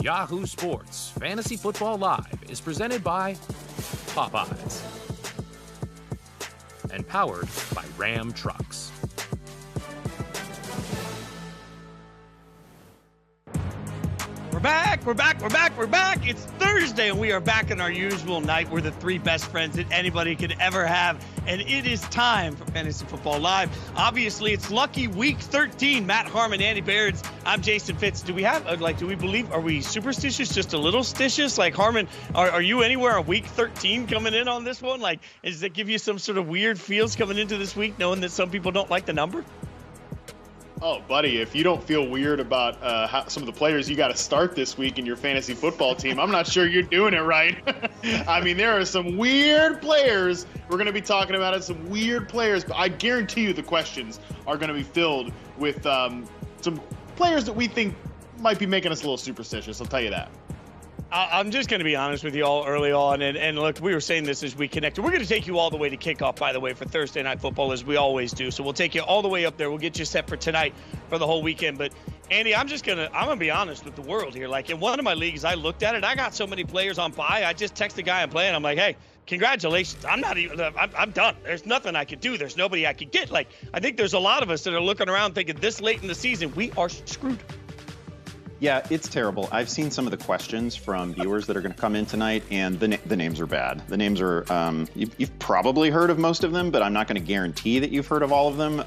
Yahoo Sports Fantasy Football Live is presented by Popeyes and powered by Ram Trucks. We're back. It's Thursday, and we are back on our usual night. We're the three best friends that anybody could ever have, and it is time for Fantasy Football Live. Obviously, it's lucky week 13. Matt Harmon, Andy Bairds. I'm Jason Fitz. Do we believe, are we superstitious, just a little stitious? Like, Harmon, are you anywhere on week 13 coming in on this one? Like, does it give you some sort of weird feels coming into this week, knowing that some people don't like the number? Oh, buddy, if you don't feel weird about how some of the players you got to start this week in your fantasy football team, I'm not sure you're doing it right. I mean, there are some weird players we're going to be talking about it, some weird players, but I guarantee you the questions are going to be filled with some players that we think might be making us a little superstitious. I'll tell you that. I'm just going to be honest with you all early on. And look, we were saying this as we connected. We're going to take you all the way to kickoff, by the way, for Thursday Night Football, as we always do. So we'll take you all the way up there. We'll get you set for tonight for the whole weekend. But, Andy, I'm going to be honest with the world here. Like, in one of my leagues, I looked at it. I got so many players on bye. I just text the guy I'm playing. I'm like, hey, congratulations. I'm done. There's nothing I could do. There's nobody I could get. Like, I think there's a lot of us that are looking around thinking this late in the season, we are screwed. Yeah, it's terrible. I've seen some of the questions from viewers that are going to come in tonight, and the names are bad. The names are, you've probably heard of most of them, but I'm not going to guarantee that you've heard of all of them.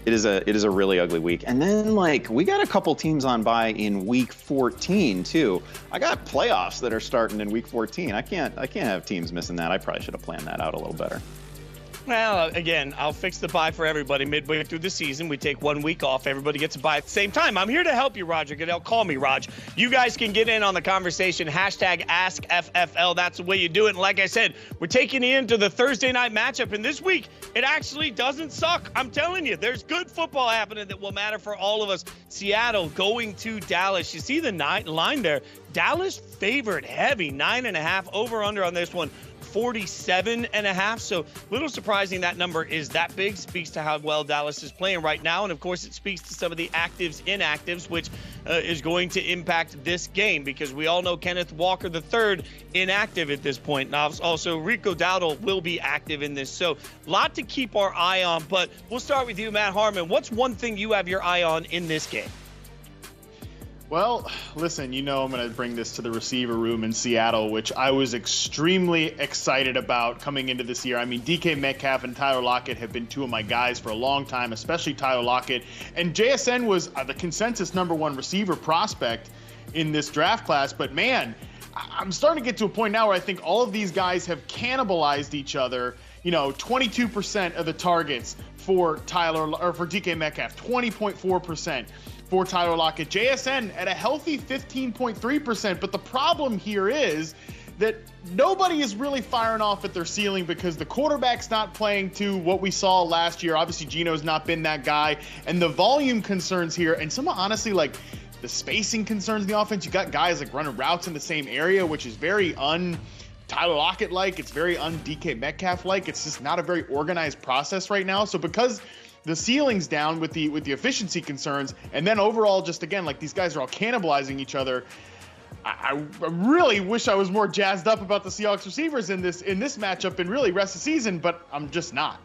It is a really ugly week. And then, like, we got a couple teams on bye in week 14 too. I got playoffs that are starting in week 14. I can't have teams missing that. I probably should have planned that out a little better. Well, again, I'll fix the bye for everybody midway through the season. We take 1 week off. Everybody gets a bye at the same time. I'm here to help you, Roger Goodell. Call me, Raj. You guys can get in on the conversation. Hashtag AskFFL. That's the way you do it. And like I said, we're taking you into the Thursday night matchup. And this week, it actually doesn't suck. I'm telling you, there's good football happening that will matter for all of us. Seattle going to Dallas. You see the line there. Dallas favored heavy, 9.5 over under on this one. 47.5. So a little surprising that number is that big. Speaks to how well Dallas is playing right now. And of course, it speaks to some of the actives, inactives, which is going to impact this game, because we all know Kenneth Walker III inactive at this point. Now, also Rico Dowdle will be active in this. So a lot to keep our eye on. But we'll start with you, Matt Harmon. What's one thing you have your eye on in this game? Well, listen, I'm going to bring this to the receiver room in Seattle, which I was extremely excited about coming into this year. I mean, DK Metcalf and Tyler Lockett have been two of my guys for a long time, especially Tyler Lockett. And JSN was the consensus #1 receiver prospect in this draft class. But, man, I'm starting to get to a point now where I think all of these guys have cannibalized each other. 22% of the targets for DK Metcalf, 20.4%. for Tyler Lockett. JSN at a healthy 15.3%, but the problem here is that nobody is really firing off at their ceiling because the quarterback's not playing to what we saw last year. Obviously, Geno's not been that guy, and the volume concerns here, and some honestly, like, the spacing concerns in the offense. You got guys like running routes in the same area, which is very Tyler Lockett-like. It's very DK Metcalf-like. It's just not a very organized process right now. So because the ceiling's down with the efficiency concerns, and then overall, just again, like, these guys are all cannibalizing each other. I really wish I was more jazzed up about the Seahawks receivers in this matchup and really rest of the season, but I'm just not.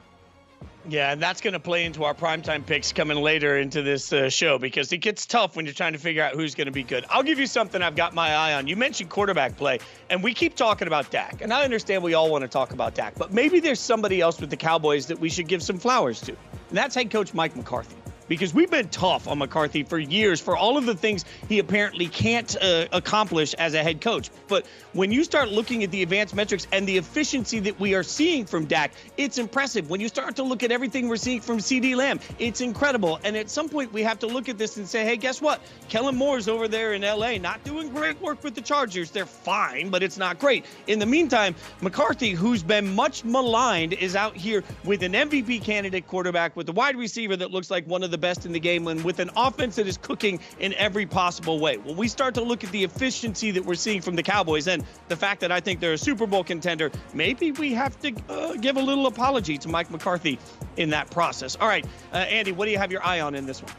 Yeah, and that's going to play into our primetime picks coming later into this show, because it gets tough when you're trying to figure out who's going to be good. I'll give you something I've got my eye on. You mentioned quarterback play, and we keep talking about Dak. And I understand we all want to talk about Dak, but maybe there's somebody else with the Cowboys that we should give some flowers to. And that's head coach Mike McCarthy. Because we've been tough on McCarthy for years for all of the things he apparently can't accomplish as a head coach. But when you start looking at the advanced metrics and the efficiency that we are seeing from Dak, it's impressive. When you start to look at everything we're seeing from CeeDee Lamb, it's incredible. And at some point, we have to look at this and say, hey, guess what? Kellen Moore's over there in L.A. not doing great work with the Chargers. They're fine, but it's not great. In the meantime, McCarthy, who's been much maligned, is out here with an MVP candidate quarterback, with a wide receiver that looks like one of the best in the game, and with an offense that is cooking in every possible way. When we start to look at the efficiency that we're seeing from the Cowboys and the fact that I think they're a Super Bowl contender, maybe we have to give a little apology to Mike McCarthy in that process. All right, Andy, what do you have your eye on in this one?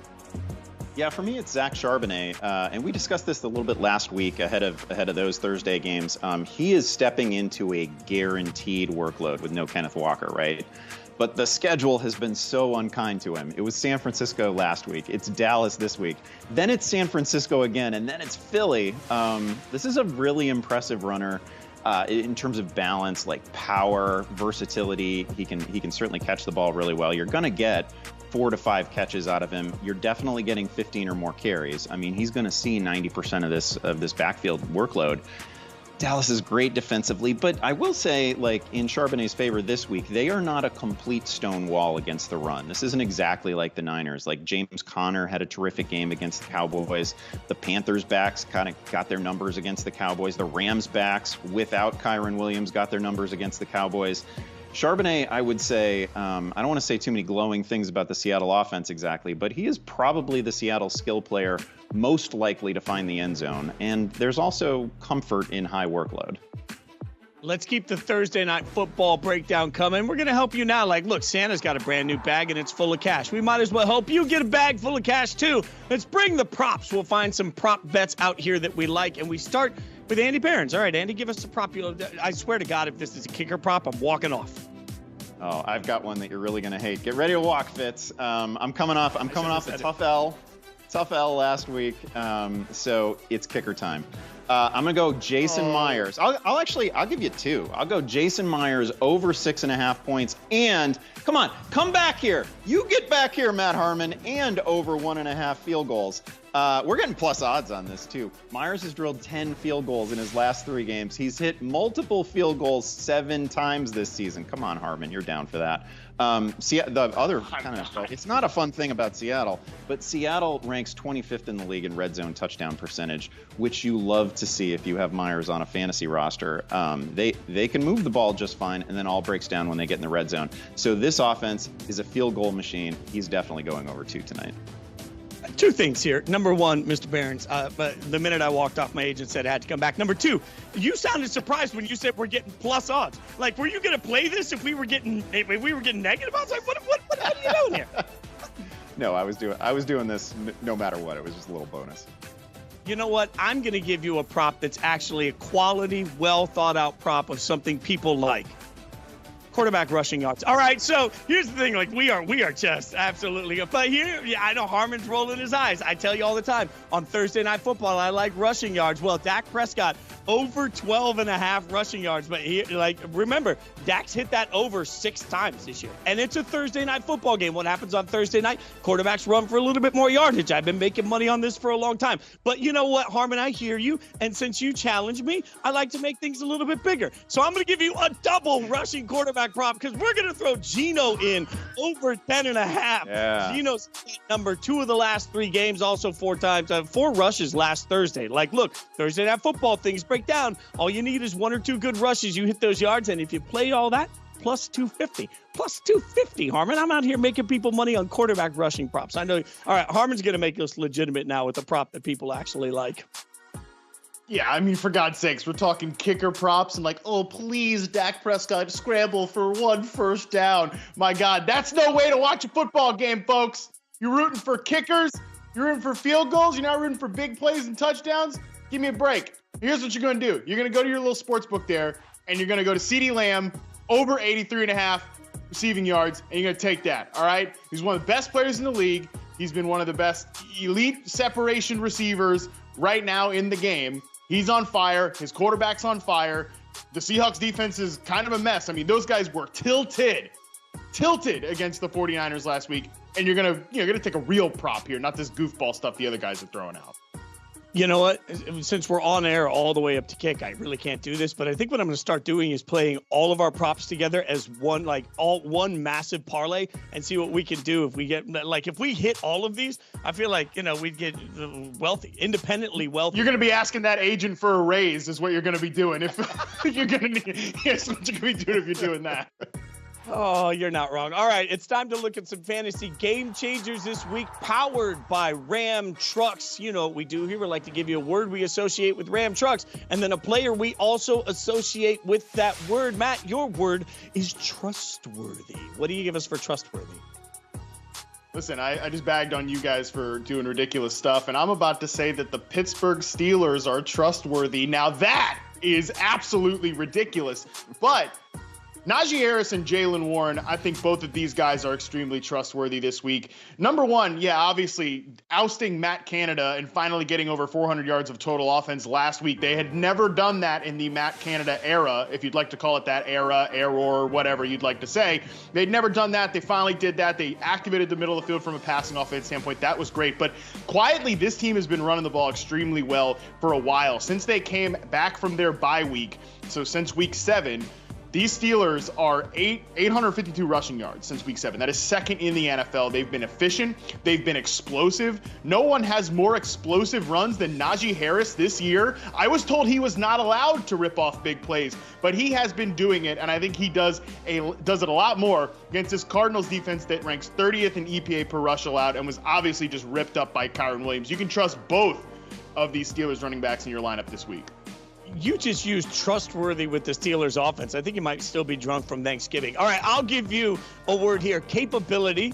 Yeah, for me, it's Zach Charbonnet, and we discussed this a little bit last week ahead of those Thursday games. He is stepping into a guaranteed workload with no Kenneth Walker, right? But the schedule has been so unkind to him. It was San Francisco last week. It's Dallas this week. Then it's San Francisco again, and then it's Philly. This is a really impressive runner in terms of balance, like power, versatility. He can certainly catch the ball really well. You're going to get 4 to 5 catches out of him. You're definitely getting 15 or more carries. I mean, he's going to see 90% of this backfield workload. Dallas is great defensively, but I will say, like, in Charbonnet's favor this week, they are not a complete stone wall against the run. This isn't exactly like the Niners. Like, James Conner had a terrific game against the Cowboys. The Panthers backs kind of got their numbers against the Cowboys. The Rams backs without Kyron Williams got their numbers against the Cowboys. Charbonnet, I would say, I don't want to say too many glowing things about the Seattle offense exactly, but he is probably the Seattle skill player most likely to find the end zone. And there's also comfort in high workload. Let's keep the Thursday night football breakdown coming. We're going to help you now. Like, look, Santa's got a brand new bag and it's full of cash. We might as well help you get a bag full of cash too. Let's bring the props. We'll find some prop bets out here that we like. And we start with Andy Behrens. All right, Andy, give us a prop. I swear to God, if this is a kicker prop, I'm walking off. Oh, I've got one that you're really going to hate. Get ready to walk, Fitz. I'm coming off a tough L last week. So it's kicker time. I'm going to go Jason Myers. I'll give you 2. I'll go Jason Myers over 6.5 points. And come back here. You get back here, Matt Harmon, and over 1.5 field goals. We're getting plus odds on this too. Myers has drilled 10 field goals in his last 3 games. He's hit multiple field goals 7 times this season. Come on, Harmon, you're down for that. The other kind of, it's not a fun thing about Seattle, but Seattle ranks 25th in the league in red zone touchdown percentage, which you love to see if you have Myers on a fantasy roster. They can move the ball just fine, and then all breaks down when they get in the red zone. So this offense is a field goal machine. He's definitely going over 2 tonight. 2 things here. Number 1, Mr. Behrens, but the minute I walked off, my agent said I had to come back. Number 2, you sounded surprised when you said we're getting plus odds. Like, were you going to play this if we were getting negative odds? Like, what are you doing here? No, I was doing this no matter what. It was just a little bonus. You know what? I'm going to give you a prop that's actually a quality, well thought out prop of something people like. Quarterback rushing yards. All right, so here's the thing. Like, we are just absolutely. But here, yeah, I know Harmon's rolling his eyes. I tell you all the time on Thursday Night Football, I like rushing yards. Well, Dak Prescott over 12.5 rushing yards. But remember, Dak's hit that over 6 times this year, and it's a Thursday Night Football game. What happens on Thursday night? Quarterbacks run for a little bit more yardage. I've been making money on this for a long time. But you know what, Harmon? I hear you, and since you challenge me, I like to make things a little bit bigger. So I'm going to give you a double rushing quarterback prop because we're going to throw Geno in over 10.5. Yeah. Geno's number 2 of the last 3 games, also 4 times, 4 rushes last Thursday. Like, look, Thursday Night Football, things break down. All you need is 1 or 2 good rushes. You hit those yards, and if you play all that, plus 250. Plus 250, Harmon. I'm out here making people money on quarterback rushing props. I know. All right, Harmon's going to make us legitimate now with a prop that people actually like. Yeah, I mean, for God's sakes, we're talking kicker props and like, oh, please, Dak Prescott, scramble for 1 first down. My God, that's no way to watch a football game, folks. You're rooting for kickers. You're rooting for field goals. You're not rooting for big plays and touchdowns. Give me a break. Here's what you're going to do. You're going to go to your little sports book there, and you're going to go to CeeDee Lamb, over 83.5 receiving yards, and you're going to take that, all right? He's one of the best players in the league. He's been one of the best elite separation receivers right now in the game. He's on fire. His quarterback's on fire. The Seahawks defense is kind of a mess. I mean, those guys were tilted against the 49ers last week, and you're going to take a real prop here, not this goofball stuff the other guys are throwing out. You know what? Since we're on air all the way up to kick, I really can't do this, but I think what I'm going to start doing is playing all of our props together as one massive parlay and see what we can do if we get, like, if we hit all of these. I feel like, we'd get independently wealthy. You're going to be asking that agent for a raise is what you're going to be doing. If you're going to here's what you're going to be doing if you're doing that. Oh, you're not wrong. All right, it's time to look at some fantasy game changers this week, powered by Ram Trucks. You know what we do here. We like to give you a word we associate with Ram Trucks, and then a player we also associate with that word. Matt, your word is trustworthy. What do you give us for trustworthy? Listen, I just bagged on you guys for doing ridiculous stuff, and I'm about to say that the Pittsburgh Steelers are trustworthy. Now that is absolutely ridiculous, but Najee Harris and Jaylen Warren, I think both of these guys are extremely trustworthy this week. Number one, yeah, obviously ousting Matt Canada and finally getting over 400 yards of total offense last week. They had never done that in the Matt Canada era, if you'd like to call it that era, error, whatever you'd like to say. They'd never done that. They finally did that. They activated the middle of the field from a passing offense standpoint. That was great. But quietly, this team has been running the ball extremely well for a while. Since they came back from their bye week, so since week 7, these Steelers are 852 rushing yards since week 7. That is second in the NFL. They've been efficient. They've been explosive. No one has more explosive runs than Najee Harris this year. I was told he was not allowed to rip off big plays, but he has been doing it, and I think he does it a lot more against this Cardinals defense that ranks 30th in EPA per rush allowed and was obviously just ripped up by Kyren Williams. You can trust both of these Steelers running backs in your lineup this week. You just used trustworthy with the Steelers offense. I think you might still be drunk from Thanksgiving. All right, I'll give you a word here. Capability.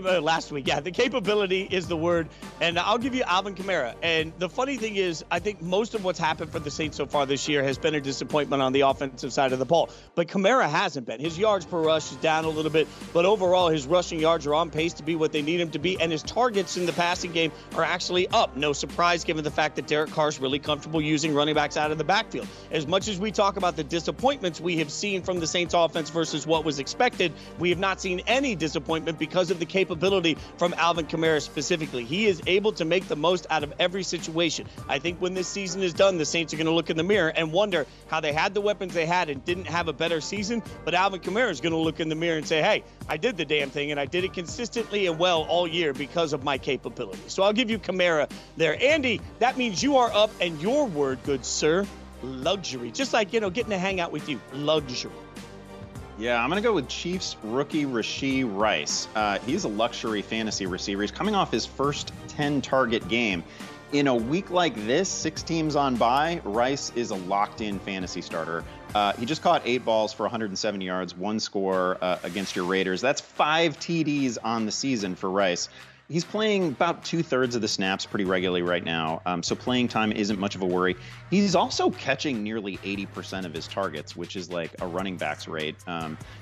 Last week, yeah, the capability is the word, and I'll give you Alvin Kamara. And the funny thing is, I think most of what's happened for the Saints so far this year has been a disappointment on the offensive side of the ball, but Kamara hasn't been. His yards per rush is down a little bit, but overall his rushing yards are on pace to be what they need him to be, and his targets in the passing game are actually up. No surprise given the fact that Derek Carr's really comfortable using running backs out of the backfield. As much as we talk about the disappointments we have seen from the Saints offense versus what was expected, we have not seen any disappointment because of the capability from Alvin Kamara specifically. He is able to make the most out of every situation. I think when this season is done, the Saints are going to look in the mirror and wonder how they had the weapons they had and didn't have a better season, but Alvin Kamara is going to look in the mirror and say, hey, I did the damn thing, and I did it consistently and well all year because of my capability. So I'll give you Kamara there. Andy, that means you are up, and your word, good sir, luxury. Just like, getting to hang out with you, luxury. Yeah, I'm going to go with Chiefs rookie Rashee Rice. He's a luxury fantasy receiver. He's coming off his first 10-target game. In a week like this, 6 teams on bye, Rice is a locked-in fantasy starter. He just caught 8 balls for 170 yards, 1 score against your Raiders. That's 5 TDs on the season for Rice. He's playing about 2/3 of the snaps pretty regularly right now, so playing time isn't much of a worry. He's also catching nearly 80% of his targets, which is like a running back's rate.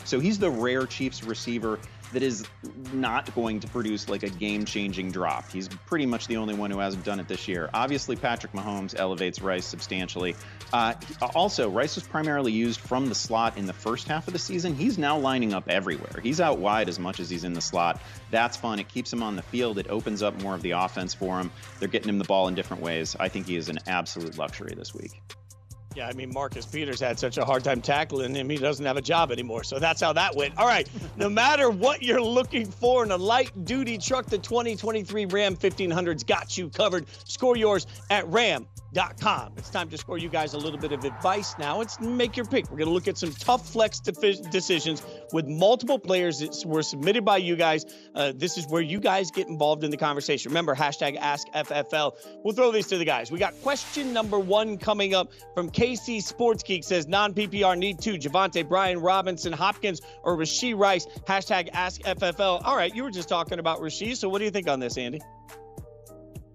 So he's the rare Chiefs receiver that is not going to produce like a game-changing drop. He's pretty much the only one who hasn't done it this year. Obviously, Patrick Mahomes elevates Rice substantially. Also, Rice was primarily used from the slot in the first half of the season. He's now lining up everywhere. He's out wide as much as he's in the slot. That's fun. It keeps him on the field. It opens up more of the offense for him. They're getting him the ball in different ways. I think he is an absolute luxury this week. Yeah, I mean, Marcus Peters had such a hard time tackling him, he doesn't have a job anymore. So that's how that went. All right, no matter what you're looking for in a light-duty truck, the 2023 Ram 1500's got you covered. Score yours at ram.com. It's time to score you guys a little bit of advice now. It's make your pick. We're going to look at some tough flex decisions with multiple players that were submitted by you guys. This is where you guys get involved in the conversation. Remember, hashtag AskFFL. We'll throw these to the guys. We got question number 1 coming up from KC Sports Geek. Says non-PPR need 2. Javonte, Brian Robinson, Hopkins, or Rashee Rice. Hashtag AskFFL. All right, you were just talking about Rashee, so what do you think on this, Andy?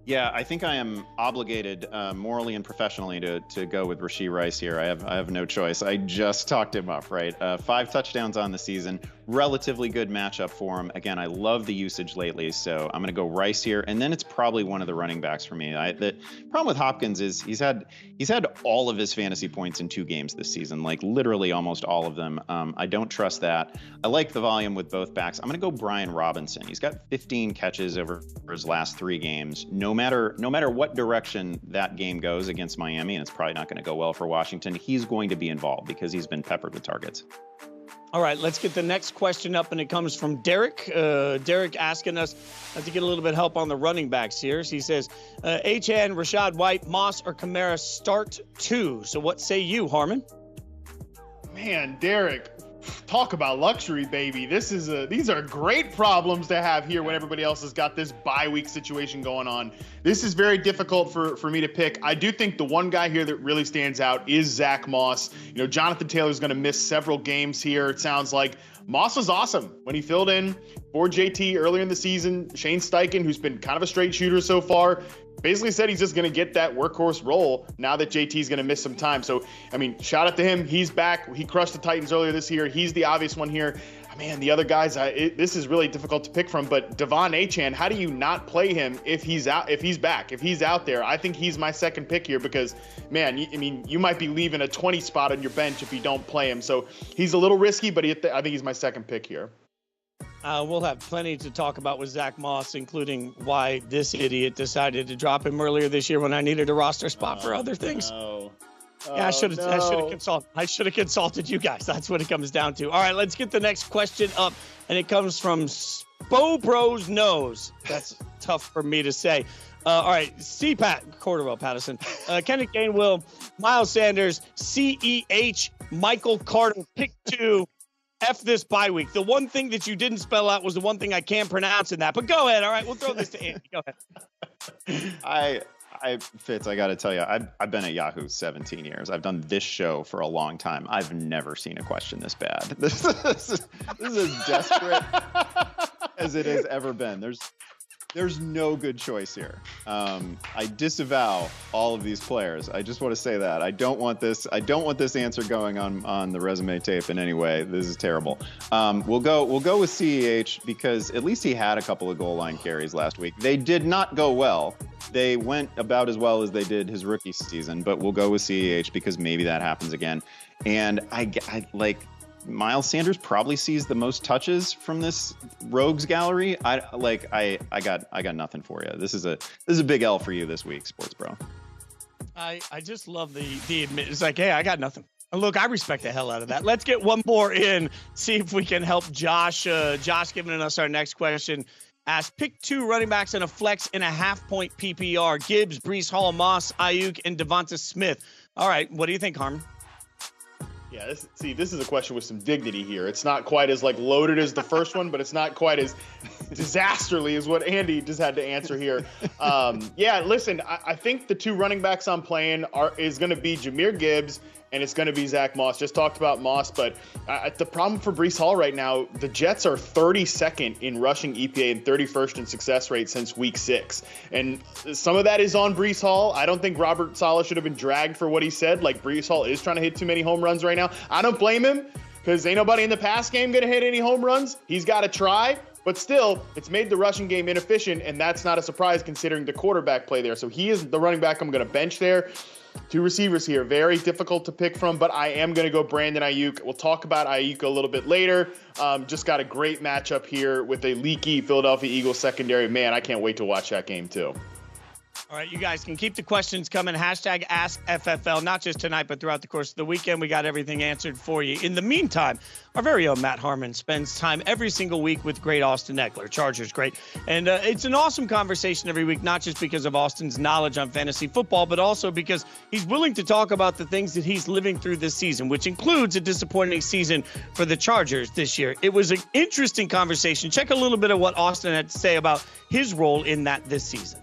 Yeah, I think I am obligated morally and professionally to go with Rashee Rice here. I have no choice. I just talked him up, right? 5 touchdowns on the season. Relatively good matchup for him. Again, I love the usage lately, so I'm going to go Rice here. And then it's probably one of the running backs for me. The problem with Hopkins is he's had all of his fantasy points in 2 games this season, like literally almost all of them. I don't trust that. I like the volume with both backs. I'm going to go Brian Robinson. He's got 15 catches over his last 3 games. No matter what direction that game goes against Miami, and it's probably not going to go well for Washington, he's going to be involved because he's been peppered with targets. All right, let's get the next question up, and it comes from Derek. Derek asking us to get a little bit of help on the running backs here. So he says, Achane, Rashad White, Moss, or Kamara start 2. So what say you, Harmon? Man, Derek, talk about luxury, baby. These are great problems to have here when everybody else has got this bye week situation going on. This is very difficult for me to pick. I do think the one guy here that really stands out is Zack Moss. Jonathan Taylor's going to miss several games here. It sounds like Moss was awesome when he filled in for JT earlier in the season. Shane Steichen, who's been kind of a straight shooter so far, basically said he's just going to get that workhorse role now that JT's going to miss some time. So, I mean, shout out to him. He's back. He crushed the Titans earlier this year. He's the obvious one here. Man, the other guys, this is really difficult to pick from. But Devon Achane, how do you not play him if he's out, if he's back, if he's out there? I think he's my second pick here because, man, you might be leaving a 20 spot on your bench if you don't play him. So he's a little risky, but I think he's my second pick here. We'll have plenty to talk about with Zack Moss, including why this idiot decided to drop him earlier this year when I needed a roster spot for other things. No. Yeah, I should have consulted you guys. That's what it comes down to. All right, let's get the next question up, and it comes from Spobros Nose. That's tough for me to say. All right, Cordell Patterson, Kenneth Gainwell, Miles Sanders, CEH, Michael Carter, pick 2. F this bye week. The one thing that you didn't spell out was the one thing I can't pronounce in that. But go ahead. All right, we'll throw this to Andy. Go ahead. Fitz, I got to tell you, I've been at Yahoo 17 years. I've done this show for a long time. I've never seen a question this bad. This is as desperate as it has ever been. There's no good choice here. I disavow all of these players. I just want to say that I don't want this answer going on the resume tape in any way. This is terrible. We'll go with CEH because at least he had a couple of goal line carries last week. They did not go well. They went about as well as they did his rookie season, but we'll go with CEH because maybe that happens again. And I like Miles Sanders probably sees the most touches from this rogues gallery. I got nothing for you. This is a big L for you this week, Sports Bro. I just love the admit. It's like, hey, I got nothing. And look, I respect the hell out of that. Let's get one more in. See if we can help Josh. Josh giving us our next question. Ask pick 2 running backs in a flex in a half-point PPR. Gibbs, Breece Hall, Moss, Ayuk, and Devonta Smith. All right, what do you think, Harmon? Yeah, this is a question with some dignity here. It's not quite as loaded as the first one, but it's not quite as disasterly as what Andy just had to answer here. Yeah, listen, I think the 2 running backs I'm playing is going to be Jahmyr Gibbs and it's going to be Zack Moss. Just talked about Moss, but the problem for Breece Hall right now, the Jets are 32nd in rushing EPA and 31st in success rate since week 6. And some of that is on Breece Hall. I don't think Robert Saleh should have been dragged for what he said. Breece Hall is trying to hit too many home runs right now. I don't blame him because ain't nobody in the pass game going to hit any home runs. He's got to try. But still, it's made the rushing game inefficient, and that's not a surprise considering the quarterback play there. So he is the running back I'm going to bench there. 2 receivers here, very difficult to pick from, but I am going to go Brandon Ayuk. We'll talk about Ayuk a little bit later. Just got a great matchup here with a leaky Philadelphia Eagles secondary. Man, I can't wait to watch that game too. All right, you guys can keep the questions coming. Hashtag AskFFL, not just tonight, but throughout the course of the weekend. We got everything answered for you. In the meantime, our very own Matt Harmon spends time every single week with great Austin Ekeler. Chargers great. And it's an awesome conversation every week, not just because of Austin's knowledge on fantasy football, but also because he's willing to talk about the things that he's living through this season, which includes a disappointing season for the Chargers this year. It was an interesting conversation. Check a little bit of what Austin had to say about his role in that this season.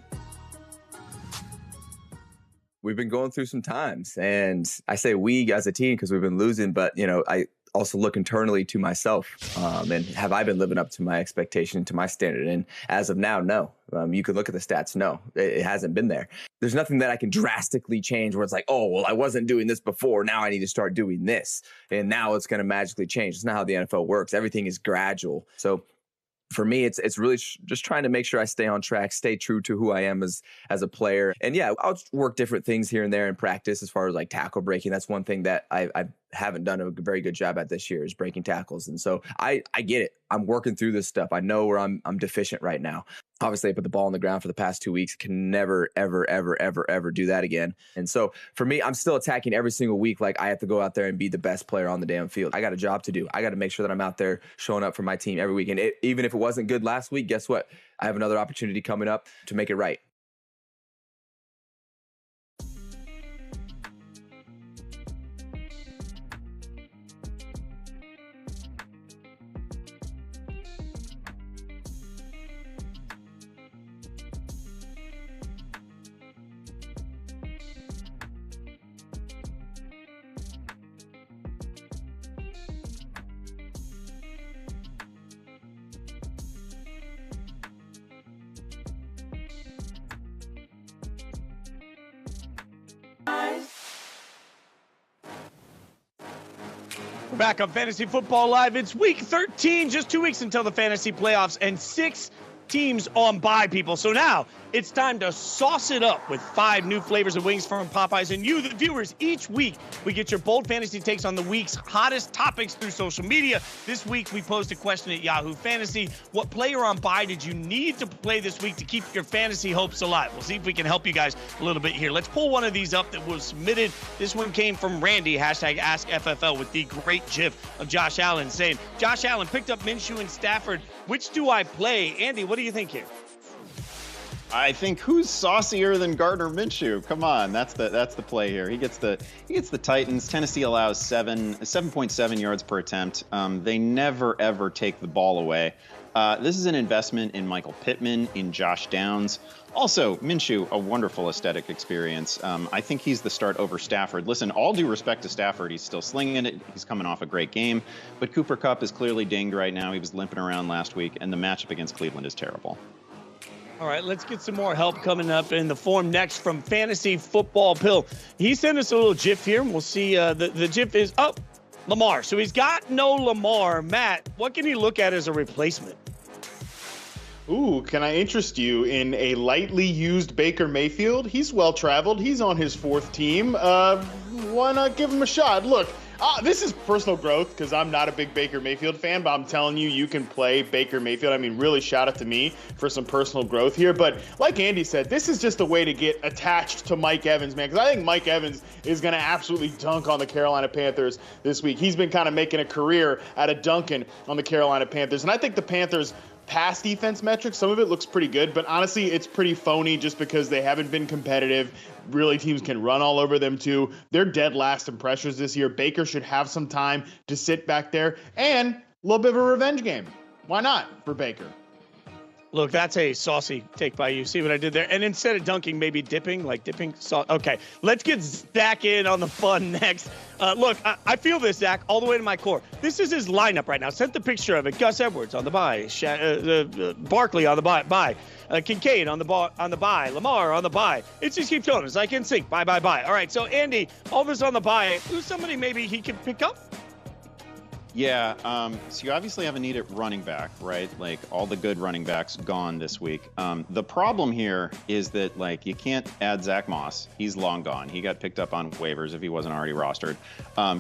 We've been going through some times, and I say we as a team because we've been losing, but I also look internally to myself, and have I been living up to my expectation, to my standard? And as of now, no. You could look at the stats. No, it hasn't been there. There's nothing that I can drastically change where it's like, oh, well, I wasn't doing this before. Now I need to start doing this. And now it's going to magically change. It's not how the NFL works. Everything is gradual. So for me, it's really just trying to make sure I stay on track, stay true to who I am as a player. And yeah, I'll work different things here and there in practice as far as tackle breaking. That's one thing that I haven't done a very good job at this year is breaking tackles. And so I get it. I'm working through this stuff. I know where I'm deficient right now. Obviously, I put the ball on the ground for the past 2 weeks. Can never, ever, ever, ever, ever do that again. And so for me, I'm still attacking every single week. I have to go out there and be the best player on the damn field. I got a job to do. I got to make sure that I'm out there showing up for my team every week. And even if it wasn't good last week, guess what? I have another opportunity coming up to make it right. We're back on Fantasy Football Live. It's week 13, just 2 weeks until the fantasy playoffs, and 6 teams on bye, people. So now it's time to sauce it up with 5 new flavors of wings from Popeyes. And you, the viewers, each week we get your bold fantasy takes on the week's hottest topics through social media. This week we posed a question at Yahoo Fantasy. What player on bye did you need to play this week to keep your fantasy hopes alive? We'll see if we can help you guys a little bit here. Let's pull one of these up that was submitted. This one came from Randy, hashtag AskFFL, with the great gif of Josh Allen saying, Josh Allen picked up Minshew and Stafford. Which do I play? Andy, what do you think here? I think who's saucier than Gardner Minshew? Come on, that's the play here. He gets the Titans. Tennessee allows 7.7 yards per attempt. They never ever take the ball away. This is an investment in Michael Pittman, in Josh Downs. Also, Minshew, a wonderful aesthetic experience. I think he's the start over Stafford. Listen, all due respect to Stafford, he's still slinging it. He's coming off a great game. But Cooper Kupp is clearly dinged right now. He was limping around last week, and the matchup against Cleveland is terrible. All right, let's get some more help coming up in the form next from Fantasy Football Pill. He sent us a little GIF here, and we'll see. The GIF is, Lamar. So he's got no Lamar. Matt, what can he look at as a replacement? Ooh, can I interest you in a lightly used Baker Mayfield? He's well-traveled. He's on his 4th team. Why not give him a shot? Look, this is personal growth because I'm not a big Baker Mayfield fan, but I'm telling you, you can play Baker Mayfield. I mean, really shout out to me for some personal growth here. But like Andy said, this is just a way to get attached to Mike Evans, man, because I think Mike Evans is going to absolutely dunk on the Carolina Panthers this week. He's been kind of making a career out of dunking on the Carolina Panthers. And I think the Panthers' pass defense metrics, some of it looks pretty good, but honestly, it's pretty phony just because they haven't been competitive. Really, teams can run all over them too. They're dead last in pressures this year. Baker should have some time to sit back there and a little bit of a revenge game. Why not for Baker? Look, that's a saucy take by you. See what I did there? And instead of dunking, maybe dipping, like dipping sauce. Okay, let's get Zach in on the fun next. Look, I feel this, Zach, all the way to my core. This is his lineup right now. Sent the picture of it. Gus Edwards on the bye. Barkley on the bye. Kincaid on the bye. Lamar on the bye. It just keeps going. It's like in sync. Bye. All right, so Andy, all this on the bye. Who's somebody maybe he can pick up? Yeah, so you obviously have a need at running back, right? Like, all the good running backs gone this week. The problem here is that, like, you can't add Zack Moss. He's long gone. He got picked up on waivers if he wasn't already rostered.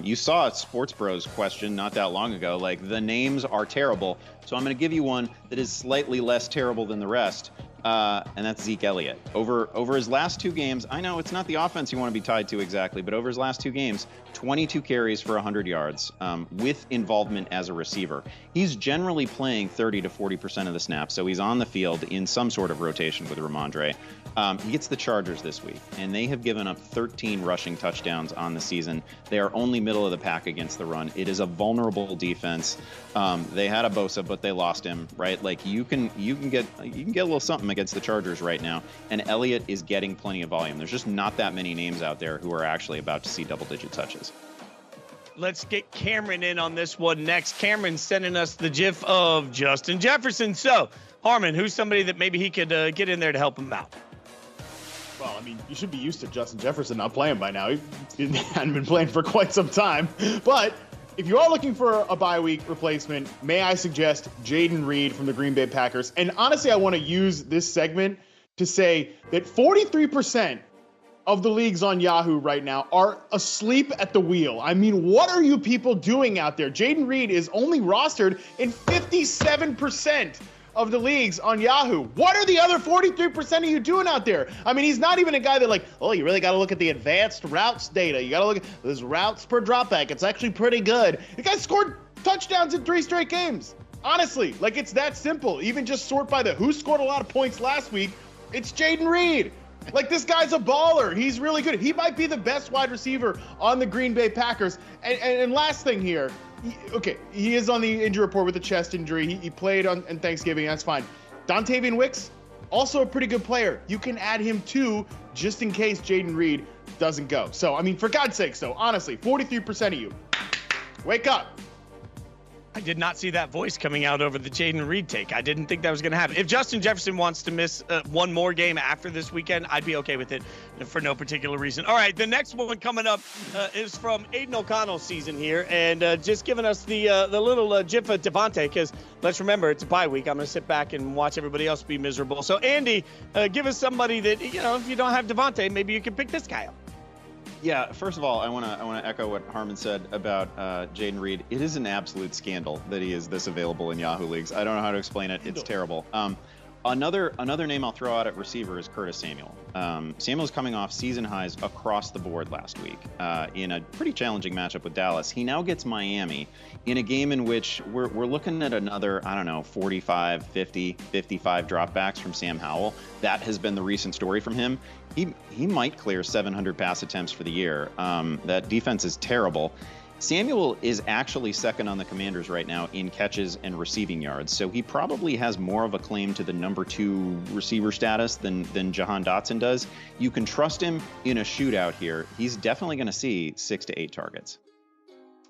You saw a Sports Bros question not that long ago, like, the names are terrible. So I'm going to give you one that is slightly less terrible than the rest. And that's Zeke Elliott. Over his last 2 games, I know it's not the offense you want to be tied to exactly, but over his last 2 games, 22 carries for 100 yards with involvement as a receiver. He's generally playing 30 to 40% of the snaps, so he's on the field in some sort of rotation with Ramondre. He gets the Chargers this week, and they have given up 13 rushing touchdowns on the season. They are only middle of the pack against the run. It is a vulnerable defense. They had a Bosa, but they lost him, right? Like, you can get a little something against the Chargers right now, and Elliott is getting plenty of volume. There's just not that many names out there who are actually about to see double-digit touches. Let's get Cameron in on this one next. Cameron's sending us the GIF of Justin Jefferson. So, Harmon, who's somebody that maybe he could get in there to help him out? Well, I mean, you should be used to Justin Jefferson not playing by now. He hadn't been playing for quite some time. But if you are looking for a bye week replacement, may I suggest Jaden Reed from the Green Bay Packers? And honestly, I want to use this segment to say that 43% of the leagues on Yahoo right now are asleep at the wheel. I mean, what are you people doing out there? Jaden Reed is only rostered in 57% of the leagues on Yahoo. What are the other 43% of you doing out there? I mean, he's not even a guy that, like, oh, you really got to look at the advanced routes data. You got to look at this routes per dropback. It's actually pretty good. The guy scored touchdowns in 3 straight games. Honestly, like, it's that simple. Even just sort by the who scored a lot of points last week. It's Jaden Reed. Like, this guy's a baller. He's really good. He might be the best wide receiver on the Green Bay Packers. And last thing here, he is on the injury report with a chest injury. He played on Thanksgiving. That's fine. Dontavian Wicks, also a pretty good player. You can add him too, just in case Jaden Reed doesn't go. So, I mean, for God's sakes, though, honestly, 43% of you, wake up. I did not see that voice coming out over the Jaden Reed take. I didn't think that was going to happen. If Justin Jefferson wants to miss one more game after this weekend, I'd be okay with it for no particular reason. All right, the next one coming up is from Aiden O'Connell's season here, and just giving us the little gif of Devontae, because let's remember, it's a bye week. I'm going to sit back and watch everybody else be miserable. So, Andy, give us somebody that, if you don't have Devontae, maybe you can pick this guy up. Yeah, first of all, I want to echo what Harmon said about Jaden Reed. It is an absolute scandal that he is this available in Yahoo leagues. I don't know how to explain it. It's terrible. Another name I'll throw out at receiver is Curtis Samuel. Samuel's coming off season highs across the board last week in a pretty challenging matchup with Dallas. He now gets Miami in a game in which we're looking at another, 45, 50, 55 dropbacks from Sam Howell. That has been the recent story from him. He might clear 700 pass attempts for the year. That defense is terrible. Samuel is actually second on the Commanders right now in catches and receiving yards, so he probably has more of a claim to the number 2 receiver status than Jahan Dotson does. You can trust him in a shootout here. He's definitely going to see 6 to 8 targets.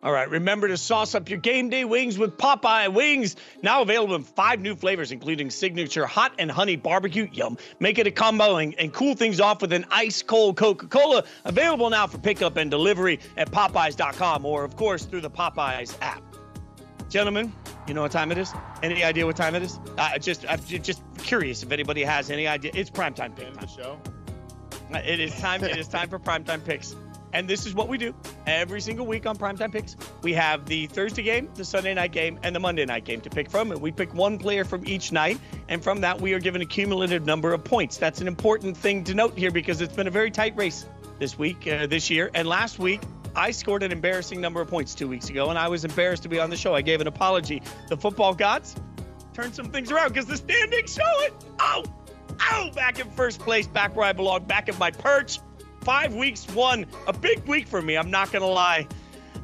All right, remember to sauce up your game day wings with Popeye Wings. Now available in 5 new flavors, including signature hot and honey barbecue. Yum. Make it a combo and cool things off with an ice-cold Coca-Cola. Available now for pickup and delivery at Popeyes.com or, of course, through the Popeyes app. Gentlemen, you know what time it is? Any idea what time it is? I'm just curious if anybody has any idea. It's primetime pick time. Show. It is time. It is time for primetime picks. And this is what we do every single week on Primetime Picks. We have the Thursday game, the Sunday night game, and the Monday night game to pick from. And we pick one player from each night. And from that, we are given a cumulative number of points. That's an important thing to note here because it's been a very tight race this week, this year. And last week, I scored an embarrassing number of points 2 weeks ago, and I was embarrassed to be on the show. I gave an apology. The football gods turned some things around because the standings show it. Oh, back in first place, back where I belong, back at my perch. 5 weeks, won a big week for me. I'm not going to lie.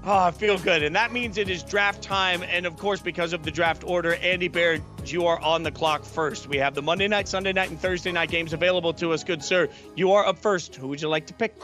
Oh, I feel good. And that means it is draft time. And of course, because of the draft order, Andy Baird, you are on the clock first. We have the Monday night, Sunday night, and Thursday night games available to us. Good sir. You are up first. Who would you like to pick?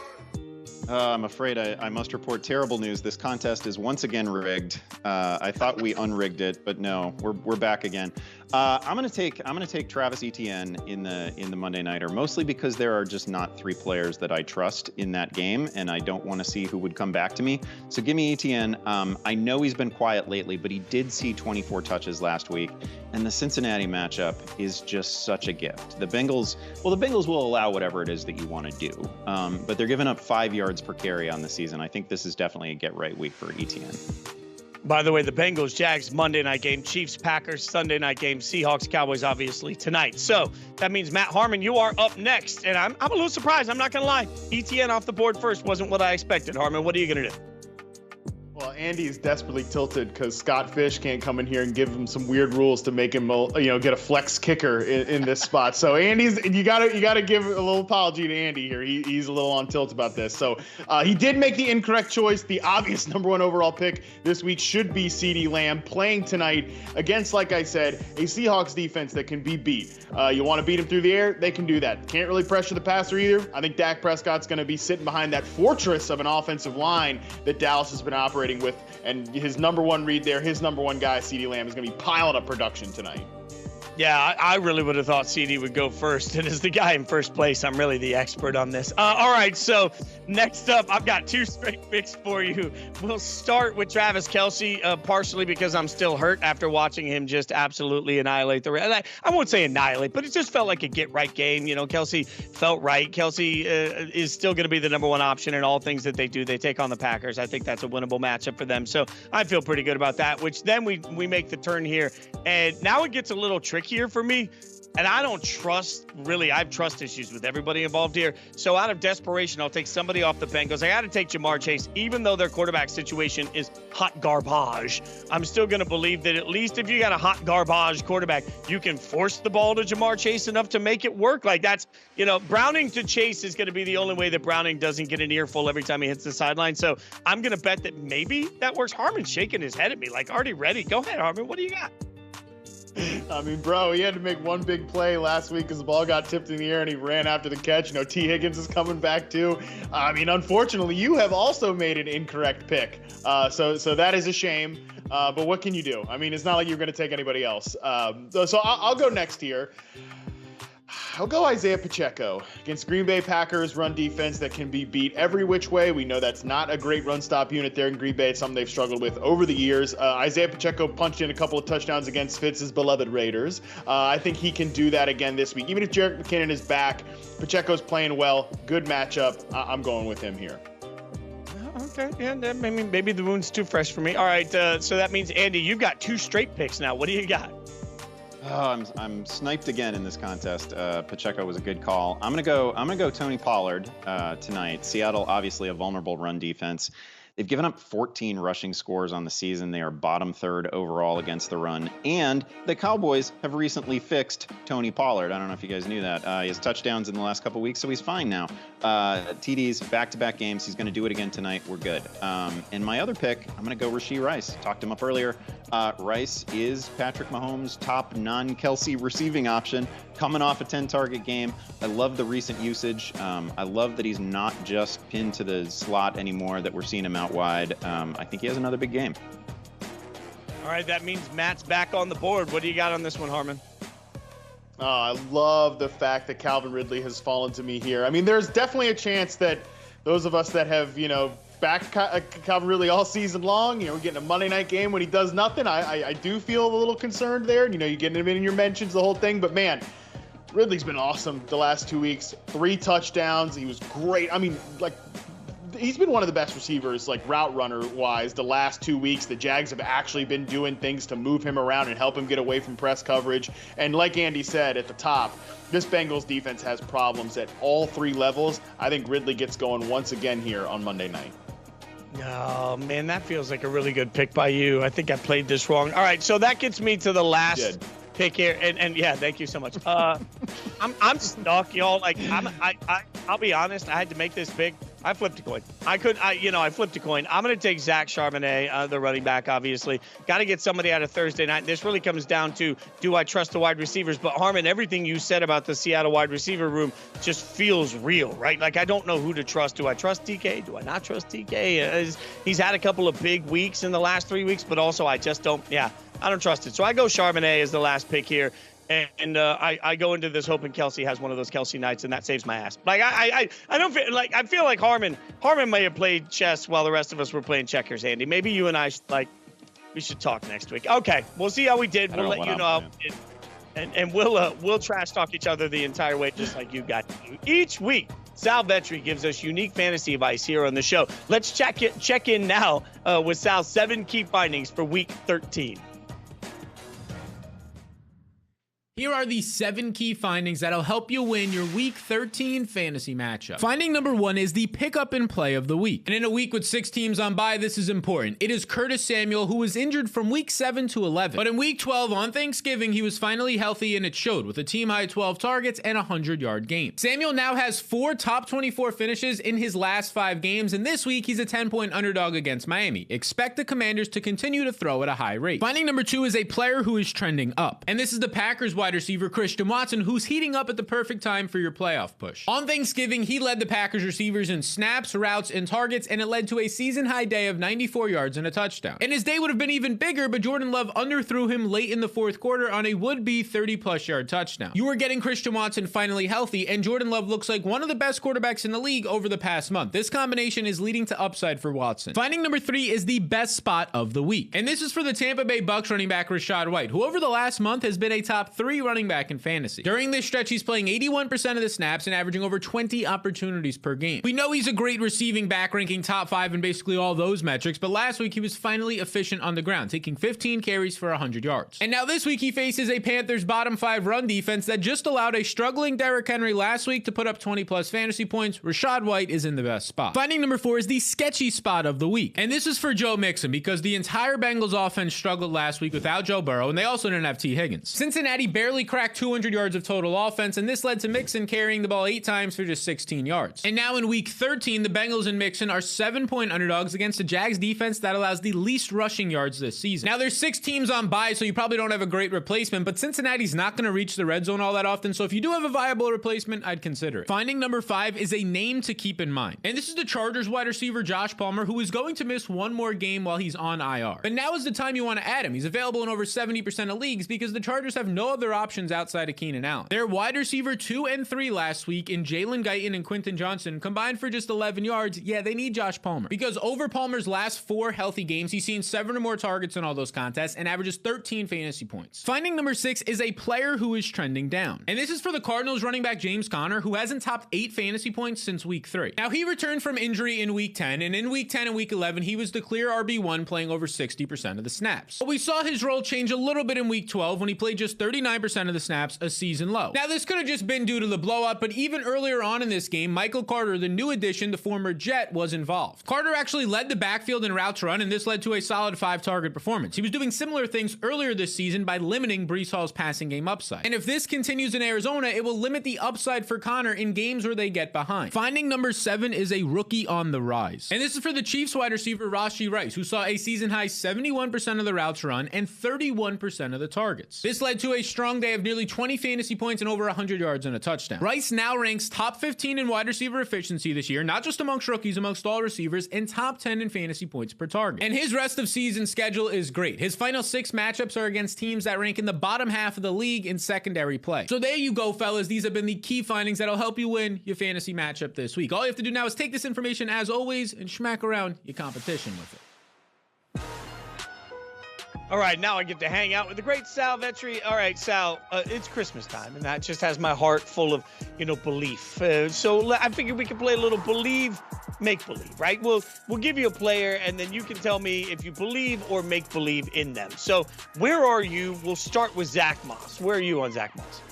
I'm afraid I must report terrible news. This contest is once again rigged. I thought we unrigged it, but no, we're back again. I'm gonna take Travis Etienne in the Monday Nighter, mostly because there are just not 3 players that I trust in that game, and I don't want to see who would come back to me. So give me Etienne. I know he's been quiet lately, but he did see 24 touches last week, and the Cincinnati matchup is just such a gift. The Bengals will allow whatever it is that you want to do, but they're giving up 5 yards per carry on the season. I think this is definitely a get-right week for Etienne. By the way, the Bengals, Jags, Monday night game, Chiefs, Packers, Sunday night game, Seahawks, Cowboys, obviously, tonight. So that means, Matt Harmon, you are up next. And I'm a little surprised. I'm not going to lie. Etienne off the board first wasn't what I expected. Harmon, what are you going to do? Well, Andy is desperately tilted because Scott Fish can't come in here and give him some weird rules to make him, get a flex kicker in this spot. So Andy's, you gotta give a little apology to Andy here. He's a little on tilt about this. So he did make the incorrect choice. The obvious number 1 overall pick this week should be CeeDee Lamb, playing tonight against, like I said, a Seahawks defense that can be beat. You want to beat him through the air? They can do that. Can't really pressure the passer either. I think Dak Prescott's going to be sitting behind that fortress of an offensive line that Dallas has been operating with, and his number 1 read there, his number 1 guy, CeeDee Lamb, is going to be piling up production tonight. Yeah, I really would have thought CD would go first. And as the guy in first place, I'm really the expert on this. All right, so next up, I've got 2 straight picks for you. We'll start with Travis Kelce, partially because I'm still hurt after watching him just absolutely annihilate the Rams. I won't say annihilate, but it just felt like a get-right game. Kelce felt right. Kelce is still going to be the number 1 option in all things that they do. They take on the Packers. I think that's a winnable matchup for them. So I feel pretty good about that, which then we make the turn here. And now it gets a little trickier for me, and I don't trust, really, I have trust issues with everybody involved here. So out of desperation, I'll take somebody off the Bengals. I got to take Jamar Chase, even though their quarterback situation is hot garbage. I'm still going to believe that at least if you got a hot garbage quarterback, you can force the ball to Jamar Chase enough to make it work. Like that's, Browning to Chase is going to be the only way that Browning doesn't get an earful every time he hits the sideline. So I'm going to bet that maybe that works. Harmon's shaking his head at me like, already ready. Go ahead, Harmon. What do you got? I mean, bro, he had to make one big play last week because the ball got tipped in the air and he ran after the catch. T. Higgins is coming back too. I mean, unfortunately, you have also made an incorrect pick. So that is a shame. But what can you do? I mean, it's not like you're going to take anybody else. So I'll go next here. I'll go Isaiah Pacheco against Green Bay Packers run defense that can be beat every which way. We know that's not a great run stop unit there in Green Bay. It's something they've struggled with over the years. Isaiah Pacheco punched in a couple of touchdowns against Fitz's beloved Raiders. I think he can do that again this week. Even if Jerick McKinnon is back, Pacheco's playing well. Good matchup. I'm going with him here. Okay, yeah, maybe the wound's too fresh for me. All right, so that means, Andy, you've got 2 straight picks now. What do you got? Oh, I'm sniped again in this contest. Pacheco was a good call. I'm gonna go Tony Pollard tonight. Seattle, obviously a vulnerable run defense. They've given up 14 rushing scores on the season. They are bottom 3rd overall against the run. And the Cowboys have recently fixed Tony Pollard. I don't know if you guys knew that. He has touchdowns in the last couple weeks, so he's fine now. TDs, back-to-back games. He's going to do it again tonight. We're good. And my other pick, I'm going to go Rashee Rice. Talked him up earlier. Rice is Patrick Mahomes' top non-Kelsey receiving option, coming off a 10-target game. I love the recent usage. I love that he's not just pinned to the slot anymore, that we're seeing him out wide. I think he has another big game. All right, that means Matt's back on the board. What do you got on this one, Harmon? I love the fact that Calvin Ridley has fallen to me here. I mean, there's definitely a chance that those of us that have, backed Calvin Ridley all season long, we're getting a Monday night game when he does nothing. I do feel a little concerned there. You're getting him in your mentions, the whole thing. But, man, Ridley's been awesome the last 2 weeks. 3 touchdowns. He was great. I mean, he's been one of the best receivers, route runner wise, the last 2 weeks. The Jags have actually been doing things to move him around and help him get away from press coverage. And like Andy said at the top, this Bengals defense has problems at all 3 levels. I think Ridley gets going once again here on Monday night. Oh, man, that feels like a really good pick by you. I think I played this wrong. All right, so that gets me to the last pick here. And yeah, thank you so much. I'm stuck, y'all. I'll be honest, I had to make this pick. I flipped a coin. I flipped a coin. I'm going to take Zach Charbonnet, the running back, obviously. Got to get somebody out of Thursday night. This really comes down to, do I trust the wide receivers? But, Harmon, everything you said about the Seattle wide receiver room just feels real, right? I don't know who to trust. Do I trust DK? Do I not trust DK? He's had a couple of big weeks in the last 3 weeks, but also I just don't, I don't trust it. So I go Charbonnet as the last pick here. And I go into this hoping Kelsey has one of those Kelsey nights, and that saves my ass. I don't feel I feel like Harmon may have played chess while the rest of us were playing checkers. Andy, maybe you and I we should talk next week. Okay, we'll see how we did. We'll let you know how we did, and we'll trash talk each other the entire way, just like you got to do each week. Sal Vetri gives us unique fantasy advice here on the show. Let's check in now with Sal's 7 key findings for Week 13. Here are the 7 key findings that'll help you win your Week 13 fantasy matchup. Finding number 1 is the pickup and play of the week. And in a week with 6 teams on bye, this is important. It is Curtis Samuel, who was injured from Week 7 to 11. But in Week 12 on Thanksgiving, he was finally healthy, and it showed with a team-high 12 targets and a 100-yard game. Samuel now has 4 top 24 finishes in his last 5 games, and this week he's a 10-point underdog against Miami. Expect the Commanders to continue to throw at a high rate. Finding number 2 is a player who is trending up. And this is the Packers wide receiver Christian Watson, who's heating up at the perfect time for your playoff push. On Thanksgiving, he led the Packers receivers in snaps, routes, and targets, and it led to a season-high day of 94 yards and a touchdown. And his day would have been even bigger, but Jordan Love underthrew him late in the 4th quarter on a would-be 30-plus yard touchdown. You are getting Christian Watson finally healthy, and Jordan Love looks like one of the best quarterbacks in the league over the past month. This combination is leading to upside for Watson. Finding number 3 is the best spot of the week. And this is for the Tampa Bay Bucks running back Rachaad White, who over the last month has been a top 3 running back in fantasy. During this stretch, he's playing 81% of the snaps and averaging over 20 opportunities per game. We know he's a great receiving back, ranking top 5 in basically all those metrics, but last week he was finally efficient on the ground, taking 15 carries for 100 yards. And now this week he faces a Panthers bottom 5 run defense that just allowed a struggling Derrick Henry last week to put up 20-plus fantasy points. Rachaad White is in the best spot. Finding number 4 is the sketchy spot of the week. And this is for Joe Mixon, because the entire Bengals offense struggled last week without Joe Burrow, and they also didn't have T. Higgins. Cincinnati barely barely cracked 200 yards of total offense, and this led to Mixon carrying the ball 8 times for just 16 yards. And now in week 13, the Bengals and Mixon are 7-point underdogs against the Jags defense that allows the least rushing yards this season. Now there's 6 teams on bye, so you probably don't have a great replacement, but Cincinnati's not going to reach the red zone all that often, so if you do have a viable replacement, I'd consider it. Finding number 5 is a name to keep in mind. And this is the Chargers wide receiver Josh Palmer, who is going to miss one more game while he's on IR. But now is the time you want to add him. He's available in over 70% of leagues because the Chargers have no other options outside of Keenan Allen. Their wide receiver 2 and 3 last week in Jalen Guyton and Quentin Johnson combined for just 11 yards. Yeah, they need Josh Palmer because over Palmer's last 4 healthy games, he's seen 7 or more targets in all those contests and averages 13 fantasy points. Finding number 6 is a player who is trending down. And this is for the Cardinals running back James Conner, who hasn't topped 8 fantasy points since week 3. Now, he returned from injury in week 10, and in week 10 and week 11, he was the clear RB1 playing over 60% of the snaps. But we saw his role change a little bit in week 12 when he played just 39% of the snaps, a season low. Now, this could have just been due to the blowout, but even earlier on in this game, Michael Carter, the new addition, the former Jet, was involved. Carter actually led the backfield in routes run, and this led to a solid 5-target performance. He was doing similar things earlier this season by limiting Breece Hall's passing game upside. And if this continues in Arizona, it will limit the upside for Connor in games where they get behind. Finding number 7 is a rookie on the rise. And this is for the Chiefs wide receiver Rashee Rice, who saw a season-high 71% of the routes run and 31% of the targets. This led to a strong day of nearly 20 fantasy points and over 100 yards and a touchdown. Rice now ranks top 15 in wide receiver efficiency this year, not just amongst rookies, amongst all receivers, and top 10 in fantasy points per target. And his rest of season schedule is great. His final 6 matchups are against teams that rank in the bottom half of the league in secondary play. So there you go, fellas. These have been the key findings that'll help you win your fantasy matchup this week. All you have to do now is take this information as always and smack around your competition with it. All right, now I get to hang out with the great Sal Vetri. All right, Sal, it's Christmas time, and that just has my heart full of, belief. So I figured we could play a little believe, make believe, right? We'll give you a player, and then you can tell me if you believe or make believe in them. So where are you? We'll start with Zack Moss. Where are you on Zack Moss?